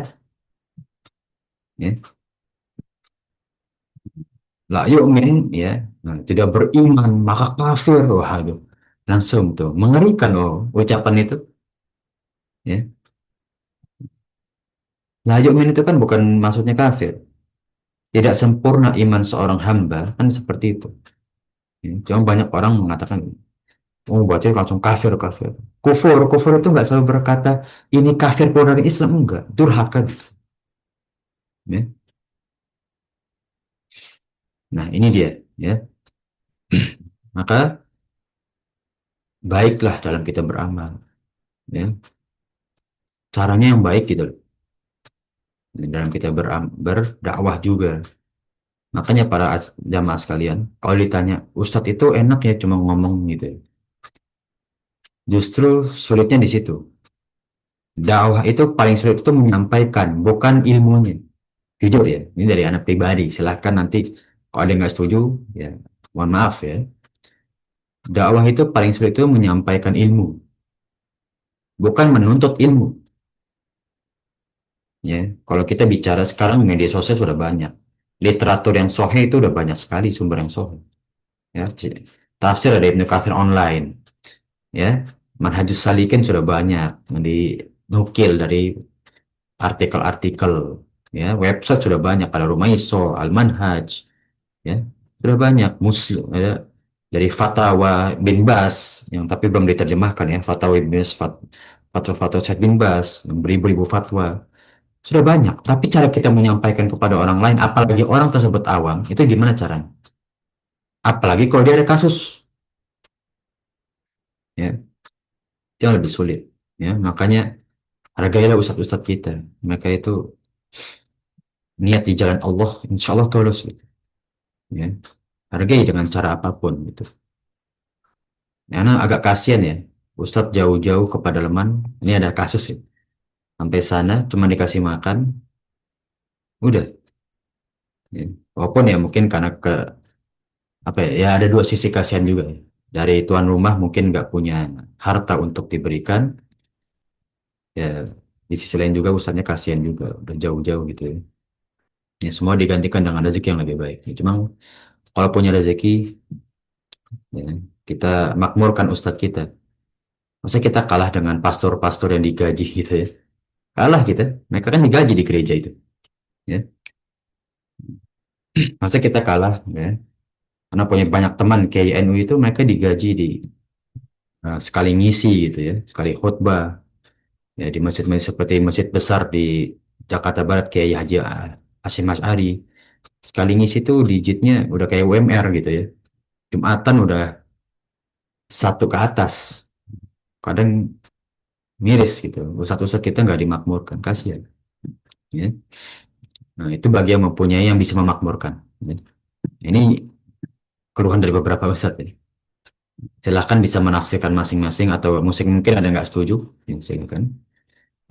Ya. La yu'min, ya. Nah, tidak beriman, maka kafir. Waduh, langsung tuh. Mengerikan, oh, ucapan itu. Ya. La yu'min itu kan bukan maksudnya kafir. Tidak sempurna iman seorang hamba, kan seperti itu. Ya. Cuma banyak orang mengatakan, oh, baca langsung kafir, kafir. Kufur itu nggak selalu berkata, ini kafir keluar dari Islam. Enggak, durhaka. Ya. Nah, ini dia. Ya. Maka, baiklah dalam kita beramal. Ya. Caranya yang baik gitu loh. Dalam kita berdakwah juga. Makanya para jamaah sekalian, kalau ditanya, Ustadz itu enak ya cuma ngomong gitu, ya. Justru sulitnya di situ. Dakwah itu paling sulit itu menyampaikan, bukan ilmunya. Jujur ya, ini dari anak pribadi. Silahkan nanti kalau ada yang nggak setuju, ya mohon maaf ya. Dakwah itu paling sulit itu menyampaikan ilmu, bukan menuntut ilmu. Ya, kalau kita bicara sekarang media sosial sudah banyak. Literatur yang sahih itu udah banyak sekali sumber yang sahih. Ya, tafsir ada Ibnu Katsir online. Ya, Manhajus Salikin sudah banyak yang dinukil dari artikel-artikel, ya, website sudah banyak, ada Rumaiso, Al-Manhaj, ya, sudah banyak. Muslim ada dari Fatwa bin Bas yang tapi belum diterjemahkan, ya, Fatwa bin Bas, fatwa-fatwa Syekh bin Bas yang beribu-ribu fatwa sudah banyak. Tapi cara kita menyampaikan kepada orang lain, apalagi orang tersebut awam, itu gimana caranya? Apalagi kalau dia ada kasus, ya, itu yang lebih sulit, ya. Makanya hargailah ustadz-ustadz kita. Mereka itu niat di jalan Allah, insya Allah tulus, gitu, ya. Hargai dengan cara apapun, gitu. Karena agak kasihan, ya, ustadz jauh-jauh ke pedalaman. Ini ada kasus, ya. Sampai sana cuma dikasih makan, udah. Ya. Walaupun ya mungkin karena apa ya, ya ada dua sisi kasihan juga, ya. Dari tuan rumah mungkin nggak punya harta untuk diberikan, ya, di sisi lain juga ustadznya kasihan juga, udah jauh-jauh gitu, ya. Ya, semua digantikan dengan rezeki yang lebih baik. Ya, cuma kalau punya rezeki, ya, kita makmurkan ustadz kita. Masa kita kalah dengan pastor-pastor yang digaji gitu, ya. Kalah kita. Mereka kan digaji di gereja itu. Ya. Masa kita kalah, ya. Karena punya banyak teman KNU itu mereka digaji di sekali ngisi gitu, ya. Sekali khutbah. Ya, di masjid-masjid seperti masjid besar di Jakarta Barat kayak Haji Hasyim Asy'ari. Sekali ngisi itu digitnya udah kayak UMR gitu, ya. Jumatan udah satu ke atas. Kadang miris gitu. Ustadz-ustadz kita nggak dimakmurkan. Kasihan. Ya. Nah, itu bagi yang mempunyai yang bisa memakmurkan. Ya. Ini keluhan dari beberapa ustadz, ya. Silahkan bisa menafsirkan masing-masing atau musik mungkin ada yang nggak setuju. Ya, silakan.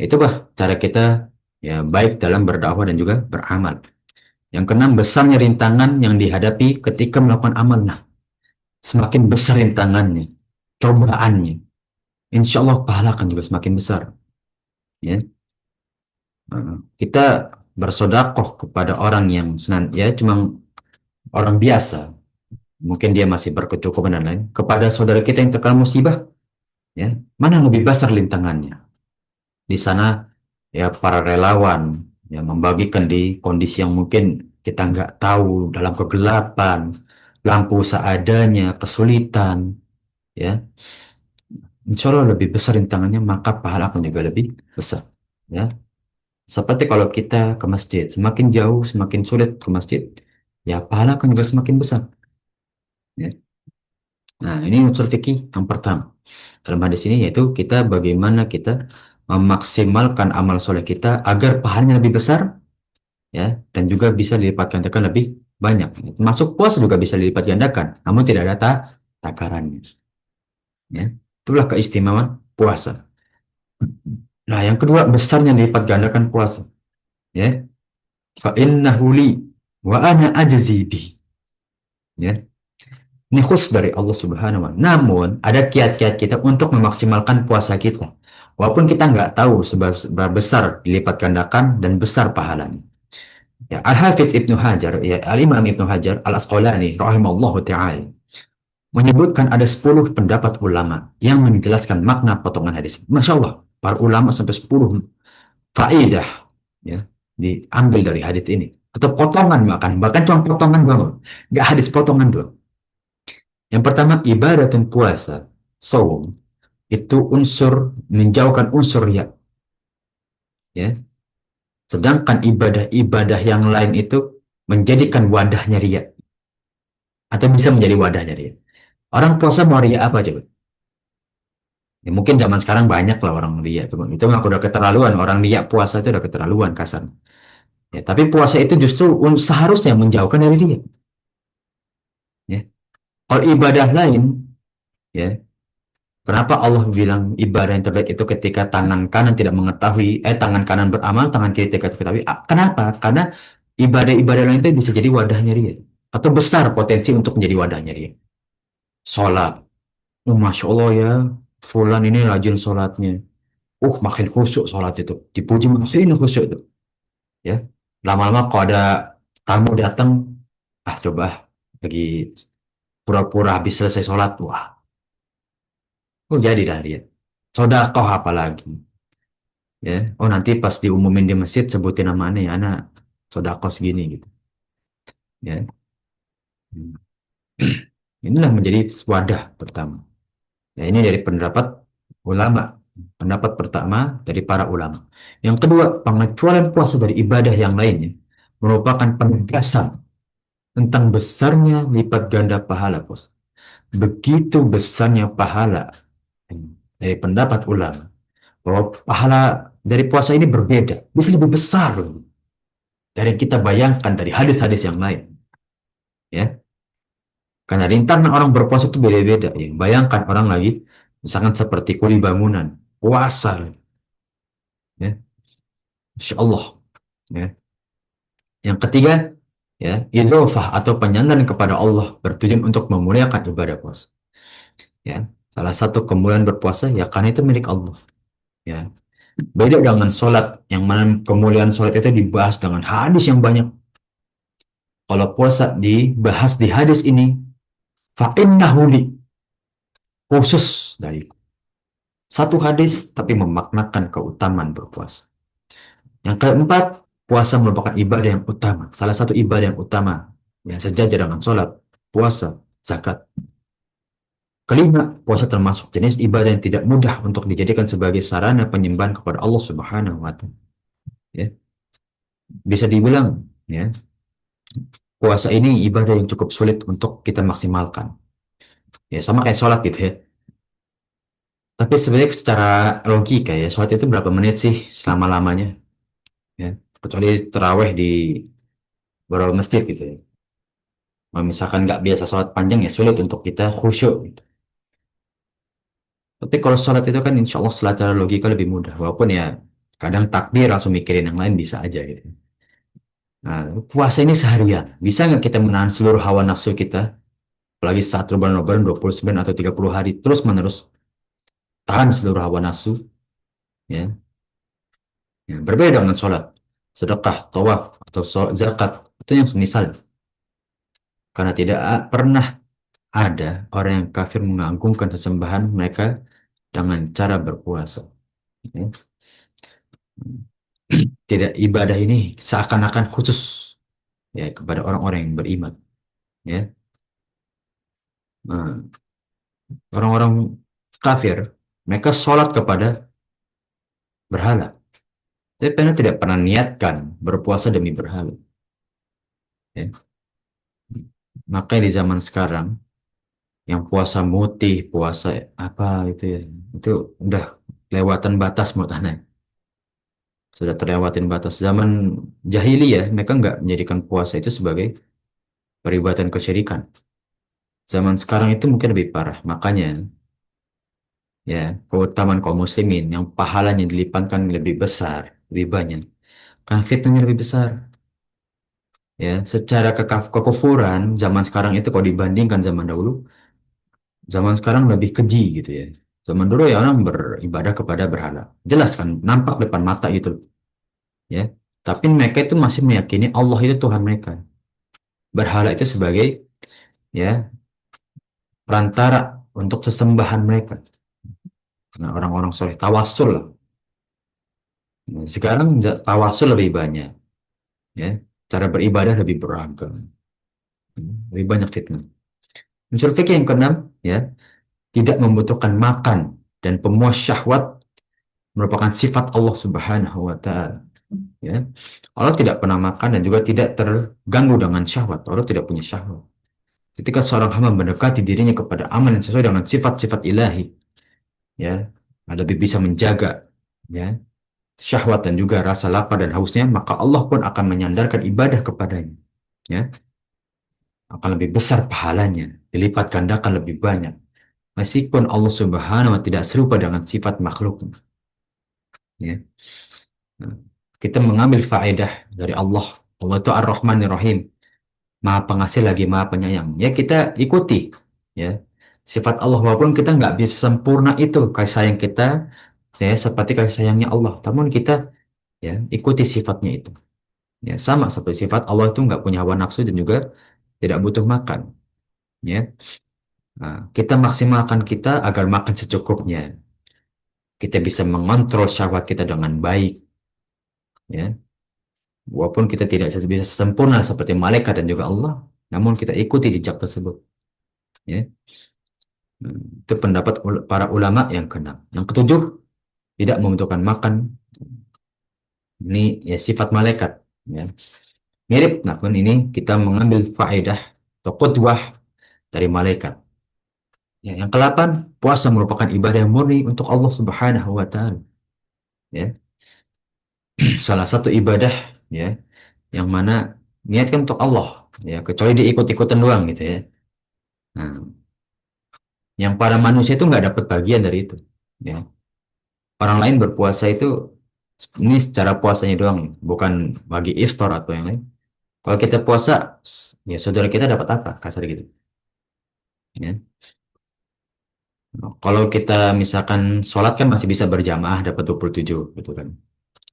Itu bah cara kita, ya, baik dalam berdakwah dan juga beramal. Yang keenam, besarnya rintangan yang dihadapi ketika melakukan amal. Nah, semakin besar rintangannya, cobaannya, insya Allah pahala akan juga semakin besar. Ya. Kita bersodakoh kepada orang yang ya cuma orang biasa, mungkin dia masih berkecukupan dan lain, kepada saudara kita yang terkena musibah, ya, mana yang lebih besar rintangannya? Di sana, ya, para relawan yang membagikan di kondisi yang mungkin kita nggak tahu, dalam kegelapan, lampu seadanya, kesulitan, ya, insya Allah lebih besar rintangannya, maka pahala akan juga lebih besar, ya. Seperti kalau kita ke masjid, semakin jauh, semakin sulit ke masjid, ya pahala akan juga semakin besar, ya. Nah, ini unsur fikih yang pertama dalam hadis ini, yaitu kita bagaimana kita memaksimalkan amal soleh kita agar pahalanya lebih besar, ya, dan juga bisa dilipat gandakan lebih banyak. Termasuk puasa juga bisa dilipat gandakan, namun tidak ada takarannya, ya. Itulah keistimewaan puasa. Nah, yang kedua, besarnya dilipat gandakan puasa, ya. Fa innahu li wa ana ajzi bi, ya. Ini khusus dari Allah Subhanahu wa Ta'ala. Namun, ada kiat-kiat kita untuk memaksimalkan puasa kita. Walaupun kita nggak tahu seberapa besar dilipat gandakan dan besar pahalanya. Ya, Al-Hafidz Ibnu Hajar, ya, Al-Imam Ibnu Hajar Al-Asqalani rahimallahu ta'ala menyebutkan ada 10 pendapat ulama yang menjelaskan makna potongan hadis. Masya Allah, para ulama sampai 10 faedah, ya, diambil dari hadis ini. Atau potongan bahkan cuma potongan doang. Nggak hadis, potongan doang. Yang pertama, ibadah dan puasa, saum, itu menjauhkan unsur riya, ya. Sedangkan ibadah-ibadah yang lain itu menjadikan wadahnya riya atau bisa menjadi wadahnya riya. Orang puasa mau riya apa coba? Ya, mungkin zaman sekarang banyak lah orang riya. Itu mah udah keterlaluan. Orang riya puasa itu udah keterlaluan kasar. Ya, tapi puasa itu justru seharusnya menjauhkan dari riya. Ya. Kalau ibadah lain, ya, kenapa Allah bilang ibadah yang terbaik itu ketika tangan kanan tidak mengetahui, tangan kanan beramal, tangan kiri tidak ketahui? Kenapa? Karena ibadah-ibadah lain itu bisa jadi wadahnya dia. Atau besar potensi untuk menjadi wadahnya dia. Sholat. Oh, Masya Allah, ya. Fulan ini rajin sholatnya. Makin khusyuk sholat itu. Dipuji makin khusyuk itu. Ya. Lama-lama kalau ada tamu datang, coba lagi pura-pura habis selesai sholat. Wah, jadi dah dia. Sodakoh apalagi, ya. Oh nanti pas diumumin di masjid sebutin nama aneh, anak sodakoh segini gitu, ya. Hmm. Inilah menjadi wadah pertama. Ya, ini dari pendapat ulama. Pendapat pertama dari para ulama. Yang kedua, pengecualian puasa dari ibadah yang lainnya merupakan penegasan tentang besarnya lipat ganda pahala, bos. Begitu besarnya pahala, dari pendapat ulama bahwa pahala dari puasa ini berbeda, bisa lebih besar loh dari yang kita bayangkan dari hadis-hadis yang lain, ya. Karena rintangan orang berpuasa itu beda-beda, ya. Bayangkan orang lagi misalkan seperti kuli bangunan, puasa, ya. Insya Allah, ya. Yang ketiga, ya, idhofah atau penyandaran kepada Allah bertujuan untuk memuliakan ibadah puasa, ya. Salah satu kemuliaan berpuasa ya karena itu milik Allah, ya. Beda dengan sholat yang mana kemuliaan sholat itu dibahas dengan hadis yang banyak. Kalau puasa dibahas di hadis ini, fa'innahu li, khusus dari satu hadis tapi memaknakan keutamaan berpuasa. Yang keempat, puasa merupakan ibadah yang utama. Salah satu ibadah yang utama yang sejajar dengan sholat, puasa, zakat. Kelima, puasa termasuk jenis ibadah yang tidak mudah untuk dijadikan sebagai sarana penyembahan kepada Allah Subhanahu wa Ta'ala. Ya. Bisa dibilang, ya, puasa ini ibadah yang cukup sulit untuk kita maksimalkan. Ya, sama kayak sholat gitu ya. Tapi sebenarnya secara logika ya, sholat itu berapa menit sih selama-lamanya? Ya, kecuali terawih di beberapa masjid gitu ya. Kalau misalkan nggak biasa sholat panjang ya sulit untuk kita khusyuk gitu. Tapi kalau sholat itu kan insya Allah secara logika lebih mudah. Walaupun ya kadang takbir langsung mikirin yang lain bisa aja gitu. Nah, puasa ini seharian. Bisa nggak kita menahan seluruh hawa nafsu kita? Apalagi saat Ramadan 29 atau 30 hari terus menerus tahan seluruh hawa nafsu. Ya. Ya, berbeda dengan sholat, sedekah, tawaf, atau zakat. Itu yang semisal. Karena tidak pernah ada orang yang kafir mengagungkan sesembahan mereka dengan cara berpuasa. Ya. Tidak, ibadah ini seakan-akan khusus ya kepada orang-orang yang beriman. Ya. Nah, orang-orang kafir, mereka sholat kepada berhala. Tapi mereka tidak pernah niatkan berpuasa demi berhala. Ya. Makanya di zaman sekarang yang puasa mutih, puasa apa itu ya, itu udah lewatan batas menurut Anda. Sudah terlewatin batas. Zaman jahiliyah, mereka nggak menjadikan puasa itu sebagai peribadatan kesyirikan. Zaman sekarang itu mungkin lebih parah. Makanya, ya, keutamaan kaum muslimin yang pahalanya dilipatkan lebih besar, lebih banyak. Kan fitnahnya lebih besar. Ya, secara kekufuran zaman sekarang itu kalau dibandingkan zaman dahulu, zaman sekarang lebih keji gitu ya. Zaman dulu ya orang beribadah kepada berhala. Jelas kan, nampak depan mata itu, ya. Tapi mereka itu masih meyakini Allah itu Tuhan mereka. Berhala itu sebagai, ya, perantara untuk sesembahan mereka. Nah, orang-orang soleh tawasul lah. Nah, sekarang tawasul lebih banyak, ya. Cara beribadah lebih beragam, lebih banyak fitnah. Unsur fikih yang keenam, ya, tidak membutuhkan makan dan pemuas syahwat merupakan sifat Allah Subhanahu wa Ta'ala. Ya. Allah tidak pernah makan dan juga tidak terganggu dengan syahwat. Allah tidak punya syahwat. Ketika seorang hamba mendekati dirinya kepada amal yang sesuai dengan sifat-sifat ilahi, ya, lebih bisa menjaga, ya, syahwat dan juga rasa lapar dan hausnya, maka Allah pun akan menyandarkan ibadah kepadanya. Ya, akan lebih besar pahalanya, dilipat gandakan lebih banyak. Meskipun Allah Subhanahu wa tidak serupa dengan sifat makhluk. Ya. Nah, kita mengambil faedah dari Allah. Allah itu Ar-Rahman Ar-Rahim. Maha pengasih lagi maha penyayang. Ya kita ikuti, ya, sifat Allah walaupun kita nggak bisa sempurna itu kasih sayang kita, ya, seperti kasih sayangnya Allah. Namun kita, ya, ikuti sifatnya itu. Ya sama seperti sifat Allah itu nggak punya hawa nafsu dan juga tidak butuh makan. Ya, nah, kita maksimalkan kita agar makan secukupnya. kita bisa mengontrol syahwat kita dengan baik, ya. Walaupun kita tidak bisa sempurna seperti malaikat dan juga Allah, namun kita ikuti jejak tersebut, ya. Itu pendapat para ulama yang keenam. Yang ketujuh, tidak membutuhkan makan. Ini ya sifat malaikat, ya. Mirip, namun ini kita mengambil faedah atau qudwah dari malaikat. Ya, yang kedelapan, puasa merupakan ibadah yang murni untuk Allah Subhanahu wa taala, ya. Salah satu ibadah, ya, yang mana niatkan untuk Allah, ya, kecuali diikut-ikutan doang gitu, ya. Nah, yang para manusia itu nggak dapat bagian dari itu, ya. Orang lain berpuasa itu ini secara puasanya doang, ya, bukan bagi iftar atau yang lain. Kalau kita puasa, ya saudara kita dapat apa? Kasar gitu, ya. Kalau kita misalkan sholat kan masih bisa berjamaah dapat 27 gitu kan.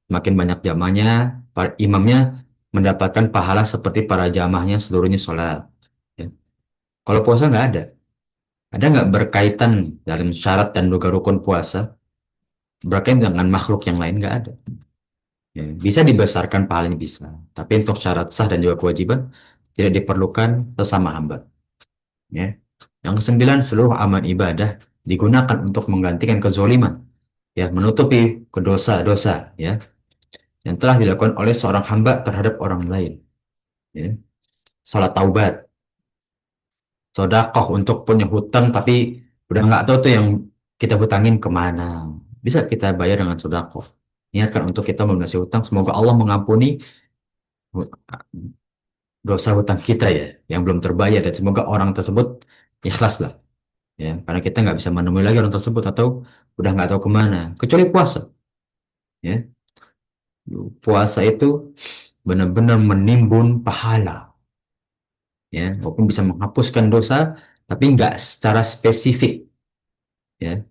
Makin banyak jamaahnya, para imamnya mendapatkan pahala seperti para jamaahnya seluruhnya sholat. Ya. Kalau puasa nggak ada. Ada nggak berkaitan dalam syarat dan juga rukun puasa berkaitan dengan makhluk yang lain? Nggak ada. Ya. Bisa dibesarkan pahalanya bisa. Tapi untuk syarat sah dan juga kewajiban tidak diperlukan sesama hamba. Ya. Yang kesembilan, seluruh amal ibadah digunakan untuk menggantikan kezoliman, ya, menutupi kedosa-dosa, ya, yang telah dilakukan oleh seorang hamba terhadap orang lain, ya. Salat taubat, sodakoh untuk punya hutang tapi udah nggak tahu tuh yang kita hutangin kemana, bisa kita bayar dengan sodakoh. Niatkan untuk kita melunasi hutang, semoga Allah mengampuni dosa hutang kita, ya, yang belum terbayar, dan semoga orang tersebut ikhlas lah, ya, karena kita nggak bisa menemui lagi orang tersebut atau udah nggak tahu kemana, kecuali puasa, ya. Puasa itu benar-benar menimbun pahala, ya, walaupun bisa menghapuskan dosa tapi nggak secara spesifik, ya,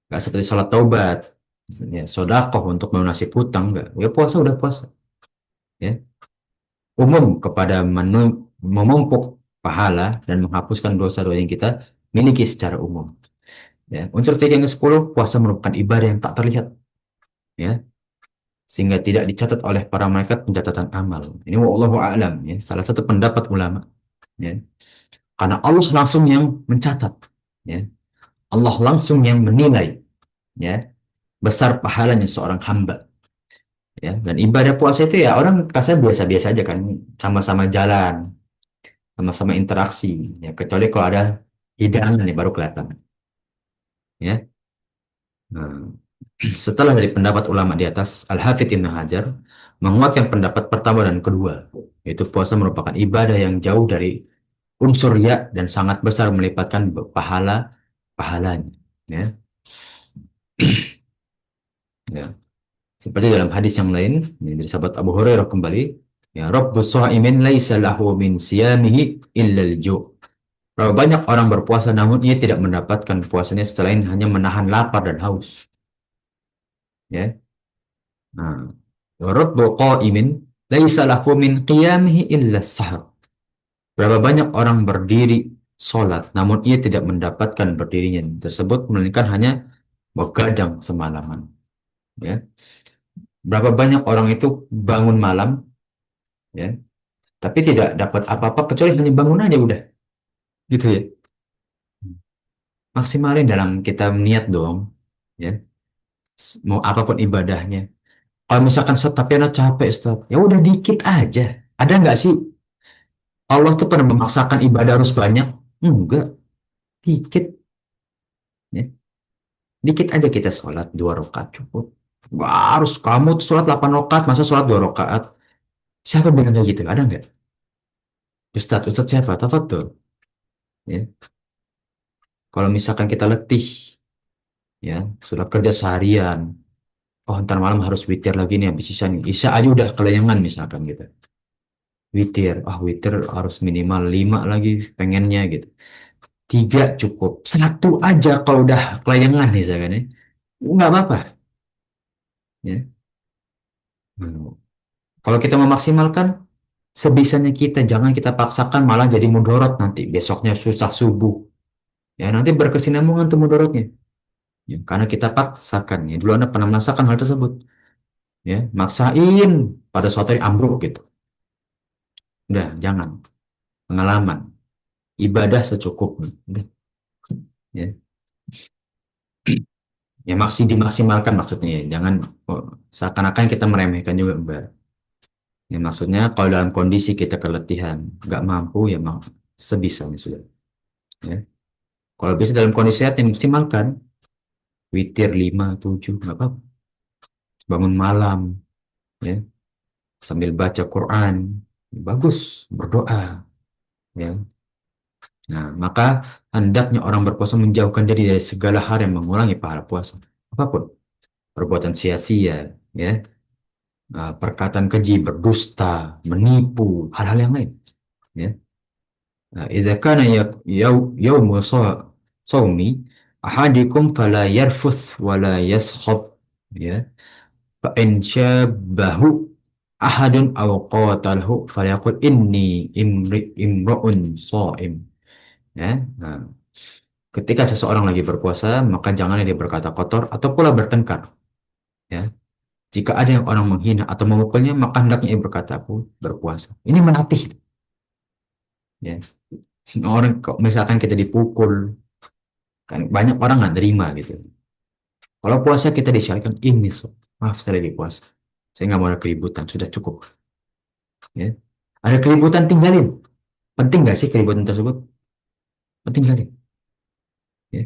nggak seperti sholat taubat, ya, sodakoh untuk melunasi hutang, nggak, ya, puasa udah puasa, ya, umum kepada memumpuk pahala dan menghapuskan dosa-dosa yang kita miliki secara umum, ya. Unsur fikih yang ke-10, puasa merupakan ibadah yang tak terlihat, ya, sehingga tidak dicatat oleh para malaikat pencatatan amal. Ini wallahu a'lam, ya, salah satu pendapat ulama, ya. Karena Allah langsung yang mencatat, ya. Allah langsung yang menilai, ya, besar pahalanya seorang hamba, ya. Dan ibadah puasa itu ya orang kasar biasa-biasa aja kan, sama-sama jalan, sama-sama interaksi, ya, kecuali kalau ada hidangan nih baru kelihatan, ya. Nah, setelah dari pendapat ulama di atas, Al-Hafidz Ibnu Hajar menguatkan pendapat pertama dan kedua, yaitu puasa merupakan ibadah yang jauh dari unsur ya dan sangat besar melipatkan pahalanya, ya. Ya. Seperti dalam hadis yang lain, ini dari sahabat Abu Hurairah kembali, ya, Rabbus sha'imin laisa lahu min siyamihi illa al-ju'. Berapa banyak orang berpuasa namun ia tidak mendapatkan puasanya selain hanya menahan lapar dan haus, ya. Nah, wa Rabbu qa'imin laisa lahu min qiyamihi illa as-sahar. Berapa banyak orang berdiri sholat namun ia tidak mendapatkan berdirinya tersebut melainkan hanya begadang semalaman, ya. Berapa banyak orang itu bangun malam, ya, tapi tidak dapat apa-apa kecuali hanya bangun aja udah, gitu, ya. Maksimalin dalam kita niat dong, ya. Mau apapun ibadahnya. Kalau misalkan Ustaz tapi anak capek Ustaz, ya udah dikit aja. Ada nggak sih Allah tuh pernah memaksakan ibadah harus banyak? Enggak, dikit, ya. Dikit aja kita sholat 2 rakaat cukup. Nggak harus kamu tuh sholat 8 rakaat, masa sholat 2 rakaat? Siapa bilang kayak gitu? Ada nggak? Ustaz siapa? Tafadhol, ya. Kalau misalkan kita letih, ya, sudah kerja seharian, oh ntar malam harus witir lagi nih habis isya nih, isya aja udah kelayangan misalkan gitu, witir, witir harus minimal 5 lagi pengennya gitu, 3 cukup, 1 aja kalau udah kelayangan misalkan, ya, nggak apa-apa, ya. Hmm. Kalau kita memaksimalkan sebisanya kita, jangan kita paksakan malah jadi mudorot nanti besoknya susah subuh, ya, nanti berkesinambungan tuh mudorotnya, Ya, karena kita paksakan. Ya, dulu Anda pernah merasakan hal tersebut. Ya, maksain pada suatu hari ambruk gitu. Udah, jangan. Pengalaman. Ibadah secukupnya. Udah, ya. Ya, dimaksimalkan maksudnya. Ya. Jangan oh, seakan-akan kita meremehkan juga, Mbak. Ya, maksudnya kalau dalam kondisi kita keletihan, nggak mampu, ya mau sebisanya sudah. Ya. Kalau bisa dalam kondisi sehat, ya maksimalkan. Witir 5 7 nggak apa-apa. Bangun malam, ya. Sambil baca Quran. Bagus, berdoa. Ya. Nah, maka hendaknya orang berpuasa menjauhkan diri dari segala hal yang mengulangi pahala puasa. Apapun. Perbuatan sia-sia, ya. Perkataan keji, berdusta, menipu, hal-hal yang lain. Ya. إذا كان يوم صوم أحدكم فلا يرفث ولا يسخط ya فإن شابه أحد أو قاتله فليقل إني امرؤ صائم ya nah, ketika seseorang lagi berpuasa maka jangan dia berkata kotor atau pula bertengkar ya jika ada yang orang menghina atau memukulnya maka hendaknya ia berkata aku berpuasa ini melatih ya orang kok misalkan kita dipukul kan banyak orang nggak terima gitu. Kalau puasa kita disyariatkan ini, so. Maaf saya lagi puasa. Saya nggak mau ada keributan, sudah cukup. Ya. Ada keributan tinggalin. Penting nggak sih keributan tersebut? Penting tinggalin. Ya.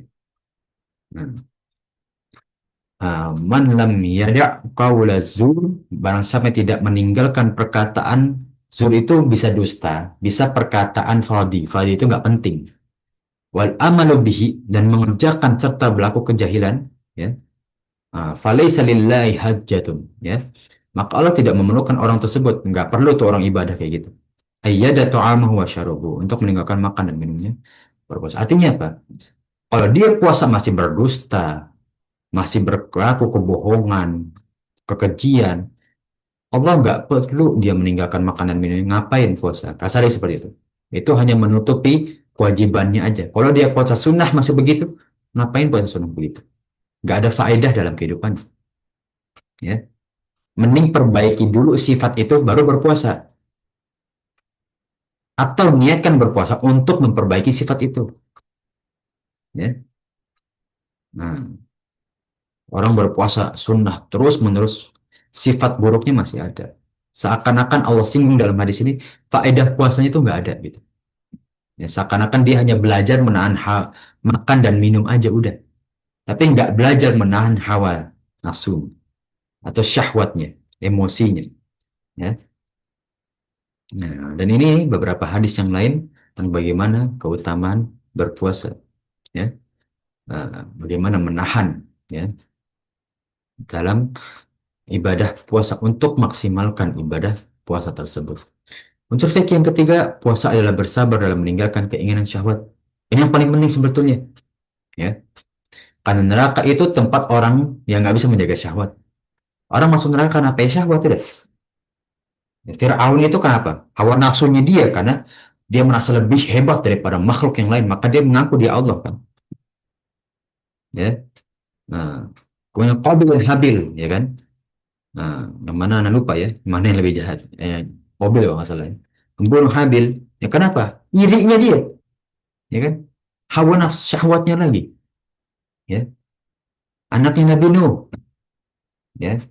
Nah, man lam yada' qawla zur, barang siapa yang tidak meninggalkan perkataan zur itu bisa dusta, bisa perkataan fadhi. Fadhi itu nggak penting. Wal amalu bihi dan mengerjakan serta berlaku kejahilan, ya. Falaisa lillahi hajjatun ya maka Allah tidak memerlukan orang tersebut nggak perlu tuh orang ibadah kayak gitu ayyada ta'amahu wa syarabu untuk meninggalkan makan dan minumnya berpuasa artinya apa kalau dia puasa masih berdusta masih berlaku kebohongan kekejian Allah nggak perlu dia meninggalkan makan dan minumnya ngapain puasa kasarnya seperti itu hanya menutupi kewajibannya aja kalau dia puasa sunnah masih begitu ngapain puasa sunnah begitu nggak ada faedah dalam kehidupan ya mending perbaiki dulu sifat itu baru berpuasa atau niatkan berpuasa untuk memperbaiki sifat itu ya nah orang berpuasa sunnah terus menerus sifat buruknya masih ada seakan-akan Allah singgung dalam hadis ini faedah puasanya itu nggak ada gitu ya seakan-akan dia hanya belajar menahan makan dan minum aja udah tapi nggak belajar menahan hawa nafsu atau syahwatnya emosinya ya nah dan ini beberapa hadis yang lain tentang bagaimana keutamaan berpuasa ya bagaimana menahan ya dalam ibadah puasa untuk maksimalkan ibadah puasa tersebut. Unsur fikih yang ketiga, puasa adalah bersabar dalam meninggalkan keinginan syahwat. Ini yang paling penting sebetulnya, ya. Karena neraka itu tempat orang yang nggak bisa menjaga syahwat. Orang masuk neraka karena apa ya syahwat itu deh. Fir'aun itu kenapa? Hawa nafsunya dia karena dia merasa lebih hebat daripada makhluk yang lain, maka dia mengaku dia Allah kan. Ya. Nah, kemudian Qabil dan Habil, ya kan? Nah, yang mana anak lupa ya, mana yang lebih jahat? Mobil kalau nggak salah. Ya. Membunuh Habil, ya kenapa? Irinya dia, ya kan? Hawa nafsu syahwatnya lagi, ya. Anaknya Nabi Nuh, ya,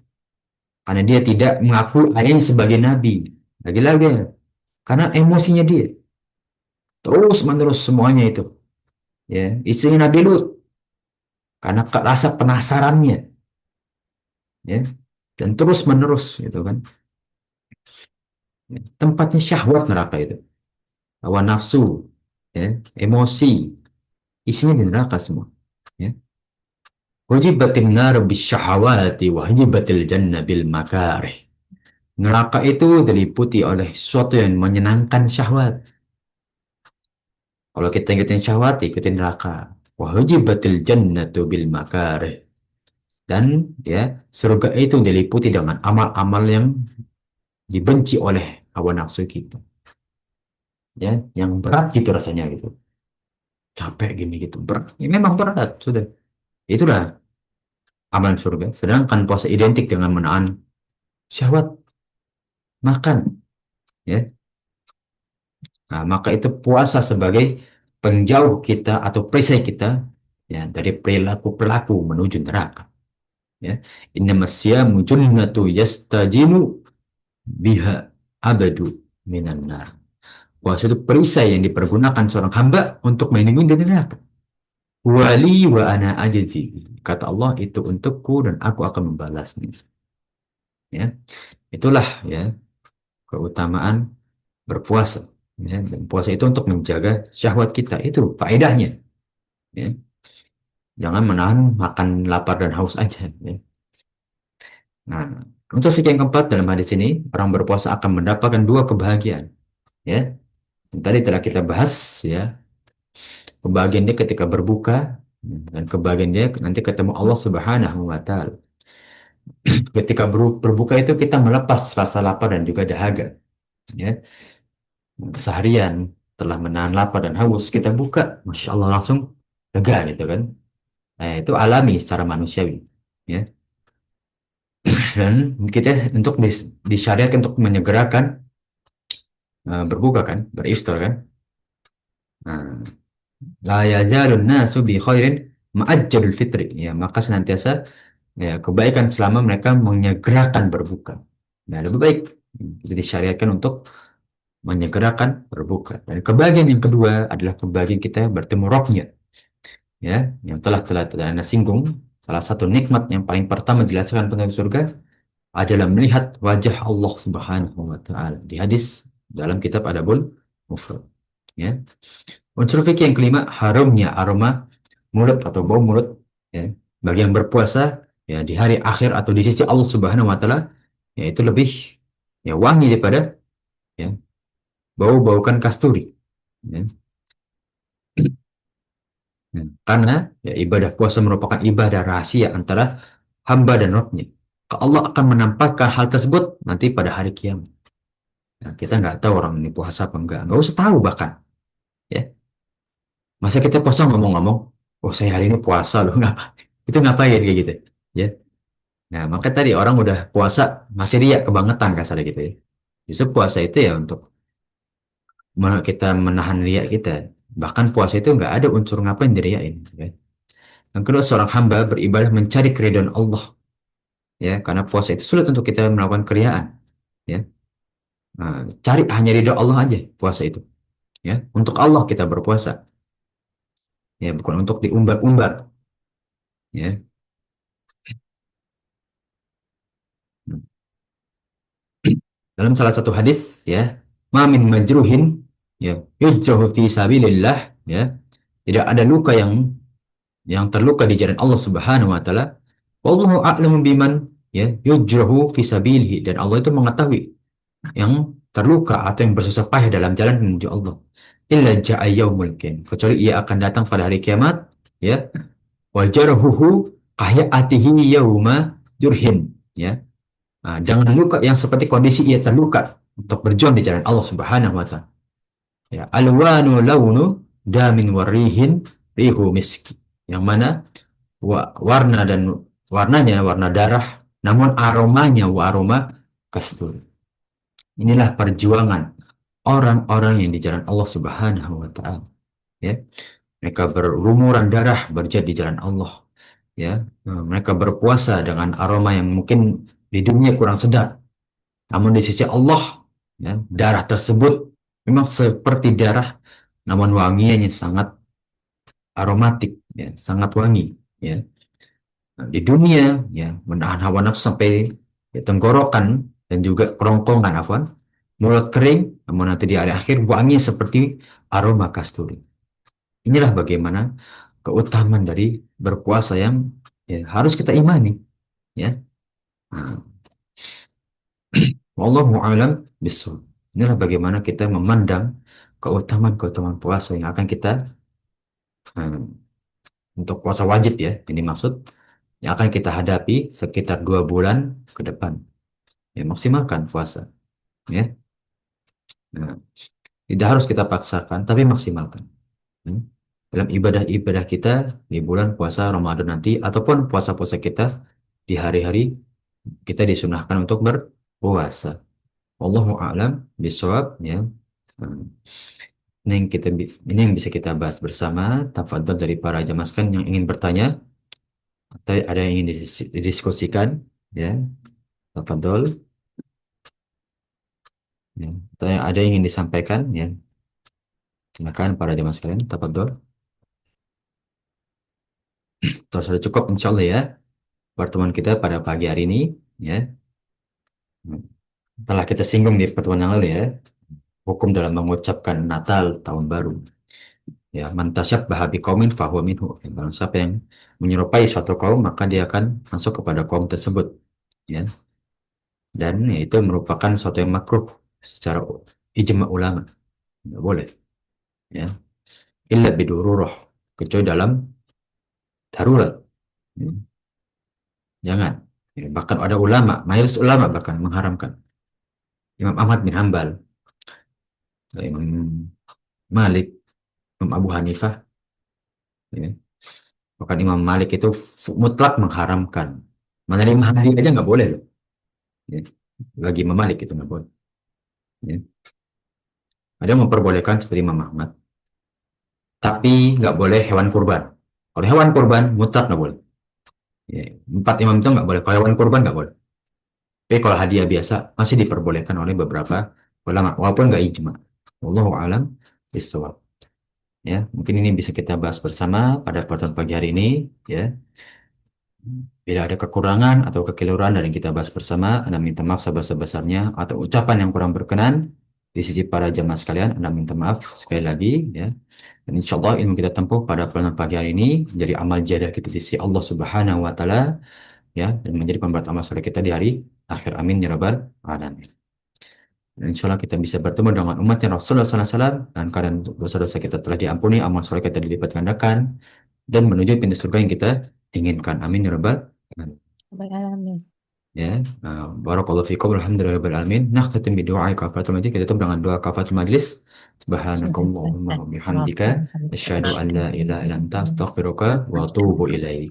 karena dia tidak mengaku ayahnya sebagai nabi. Lagi-lagi, karena emosinya dia, terus menerus semuanya itu, ya. Istrinya Nabi Lut, karena rasa penasarannya, ya, dan terus menerus, gitu kan. Tempatnya syahwat neraka itu, hawa nafsu, ya, emosi, isinya di neraka semua. Ya. Hujibatin nar bisyahawati wa hujibatil jannah bil makarih. Neraka itu diliputi oleh sesuatu yang menyenangkan syahwat. Kalau kita ikutin syahwat, ikutin neraka. Wa hujibatil jannatu bil makarih. Dan ya, surga itu diliputi dengan amal-amal yang dibenci oleh hawa nafsu kita. Ya, yang berat gitu rasanya gitu. Capek gini gitu. Berat. Ya, memang berat, sudah. Itulah. amalan surga. Sedangkan puasa identik dengan menahan syahwat makan, ya. Nah, maka itu puasa sebagai penjauh kita atau perisai kita, ya, dari perilaku-perilaku menuju neraka. Ya, innamasyamu junnatu yastajinu biha abadu minan nar. Puasa itu perisai yang dipergunakan seorang hamba untuk melindungi dari neraka. Wali wa ana ajazi. Kata Allah, itu untukku dan aku akan membalasnya. Ya, itulah, ya, keutamaan berpuasa. Ya, dan puasa itu untuk menjaga syahwat kita. Itu faedahnya. Ya. Jangan menahan makan lapar dan haus aja. Ya. Nah, untuk fikih yang keempat dalam hadis ini, orang berpuasa akan mendapatkan dua kebahagiaan. Ya, yang tadi telah kita bahas, ya, kebahagiaan dia ketika berbuka dan kebahagiaan dia nanti ketemu Allah Subhanahu wa Ta'ala. Ketika berbuka itu kita melepas rasa lapar dan juga dahaga. Ya, seharian telah menahan lapar dan haus, kita buka, masya Allah langsung lega gitu kan. Nah, itu alami secara manusiawi. Ya, dan kita untuk disyariatkan untuk menyegerakan berbuka kan, beriftar kan. Nah, la yazalun nasu bi khairin ma'ajjalul fitri. Ya, maka senantiasa, ya, kebaikan selama mereka menyegerakan berbuka. Nah, lebih baik kita disyariatkan untuk menyegerakan berbuka. Dan kebahagiaan yang kedua adalah kebahagiaan kita bertemu Rabbnya. Ya, yang telah Anda singgung. Salah satu nikmat yang paling pertama dijelaskan penduduk surga adalah melihat wajah Allah Subhanahu wa Ta'ala di hadis dalam kitab Adabul Mufrad. Ya. Unsur fikih yang kelima, harumnya aroma mulut atau bau mulut, ya, bagi yang berpuasa, ya, di hari akhir atau di sisi Allah Subhanahu wa Ta'ala, yaitu lebih, ya, wangi daripada, ya, bau-baukan kasturi. Ya. Karena, ya, ibadah puasa merupakan ibadah rahasia antara hamba dan Rabb-Nya. Allah akan menampakkan hal tersebut nanti pada hari kiamat. Nah, kita nggak tahu orang ini puasa apa enggak. Nggak usah tahu bahkan. Ya. Masa kita puasa ngomong-ngomong, oh saya hari ini puasa loh. Ngapa? Itu ngapain kayak gitu. Ya. Nah, maka tadi orang udah puasa masih riak kebangetan kasarnya gitu ya. Justru puasa itu ya untuk kita menahan riak kita. Bahkan puasa itu nggak ada unsur ngapain diriain. Ya. Yang kedua, seorang hamba beribadah mencari keridhaan Allah. Ya, karena puasa itu sulit untuk kita melakukan keriaan. Ya. Nah, cari hanya ridho Allah aja puasa itu. Ya, untuk Allah kita berpuasa. Ya, bukan untuk diumbar-umbar. Ya. Dalam salah satu hadis, ya, ma min majruhin, ya, yujrahu fi sabilillah, ya. Tidak ada luka yang terluka di jalan Allah Subhanahu wa taala. Wallahu a'lamu biman, ya, yujrahu fi sabilihi, dan Allah itu mengetahui yang terluka atau yang bersusah payah dalam jalan menuju Allah. Illa ja'a yaumul qiyamah, kecuali ia akan datang pada hari kiamat, ya. Wa jarhuhu kahiyatihi yauma jurhin, ya. Nah, jangan luka yang seperti kondisi ia terluka untuk berjuang di jalan Allah Subhanahu wa Ta'ala. Ya, alwanu launu damin warihin rihu miski. Yang mana warna dan warnanya warna darah, namun aromanya aroma kasturi. Inilah perjuangan orang-orang yang di jalan Allah Subhanahu wa Ta'ala. Ya, mereka berlumuran darah berjihad di jalan Allah. Ya, mereka berpuasa dengan aroma yang mungkin di dunia kurang sedap. Namun di sisi Allah, ya, darah tersebut memang seperti darah, namun wanginya sangat aromatik, ya, sangat wangi. Ya. Nah, di dunia, ya, menahan hawa nafsu sampai, ya, tenggorokan dan juga kerongkongan, afwan, mulut kering, namun nanti di hari akhir wangi seperti aroma kasturi. Inilah bagaimana keutamaan dari berpuasa yang, ya, harus kita imani. Ya. Nah, wallahu a'lam bishawab. Inilah bagaimana kita memandang keutamaan-keutamaan puasa yang akan kita, hmm, untuk puasa wajib, ya, ini maksud yang akan kita hadapi sekitar 2 bulan ke depan. Ya, maksimalkan puasa. Ya, nah, tidak harus kita paksakan, tapi maksimalkan. Hmm. dalam ibadah-ibadah kita di bulan puasa Ramadan nanti ataupun puasa-puasa kita di hari-hari kita disunahkan untuk berpuasa. Wallahu a'lam bishawab ya. Hmm. Ini yang bisa kita bahas bersama. Tafadhol dari para jamaah sekalian yang ingin bertanya atau ada yang ingin didiskusikan ya. Tafadhol ya. Atau ada yang ingin disampaikan ya. Silakan para jamaah sekalian, tafadhol. Terus sudah cukup insyaallah ya pertemuan kita pada pagi hari ini ya. Hmm. Telah kita singgung di pertemuan yang lalu ya, hukum dalam mengucapkan Natal tahun baru. Ya, mantasyab bahabi kaumin fahuwa minhu. Ya, barang siapa yang menyerupai suatu kaum, maka dia akan masuk kepada kaum tersebut. Ya, dan ya, itu merupakan suatu yang makruh secara ijma ulama. Tidak boleh. Ya, illa bidururah. Kecuali dalam darurat. Ya, jangan. Ya, bahkan ada ulama, mayoritas ulama bahkan mengharamkan. Imam Ahmad bin Hambal, Imam Malik, Imam Abu Hanifah, ya. Bahkan Imam Malik itu mutlak mengharamkan. Menerima hadiah aja nggak boleh loh. Ya. Lagi Imam Malik itu nggak boleh. Ya. Ada yang memperbolehkan seperti Imam Ahmad. Tapi nggak boleh hewan kurban. Kalau hewan kurban, mutlak nggak boleh. Ya. Empat imam itu nggak boleh. Kalau hewan kurban nggak boleh. Tapi kalau hadiah biasa, masih diperbolehkan oleh beberapa ulama. Walaupun nggak ijma. Wallahu alam bishawab. Ya, mungkin ini bisa kita bahas bersama pada pertemuan pagi hari ini. Ya, bila ada kekurangan atau kekeliruan dari yang kita bahas bersama, Anda minta maaf sebesar-besarnya atau ucapan yang kurang berkenan di sisi para jamaah sekalian, Anda minta maaf sekali lagi ya. Dan insya Allah ilmu kita tempuh pada pertemuan pagi hari ini menjadi amal jariah kita di sisi Allah Subhanahu wa taala ya, dan menjadi pemberat amal soleh kita di hari akhir. Amin ya rabbal alamin. Dan insya Allah kita bisa bertemu dengan umatnya Rasulullah SAW dan keadaan dosa-dosa kita telah diampuni, amal soleh kita dilipat gandakan dan menuju pintu surga yang kita inginkan. Amin ya rabbal alamin. Rabbal alamin. Ya, barakallahu fikum alhamdulillahi rabbil alamin. Nakhtatim bi du'a kafaratul majlis. Kita tutup dengan doa kafaratul majlis. Subhanakallahumma wa bihamdika asyhadu an la ilaha illa anta astaghfiruka wa atubu ilaik.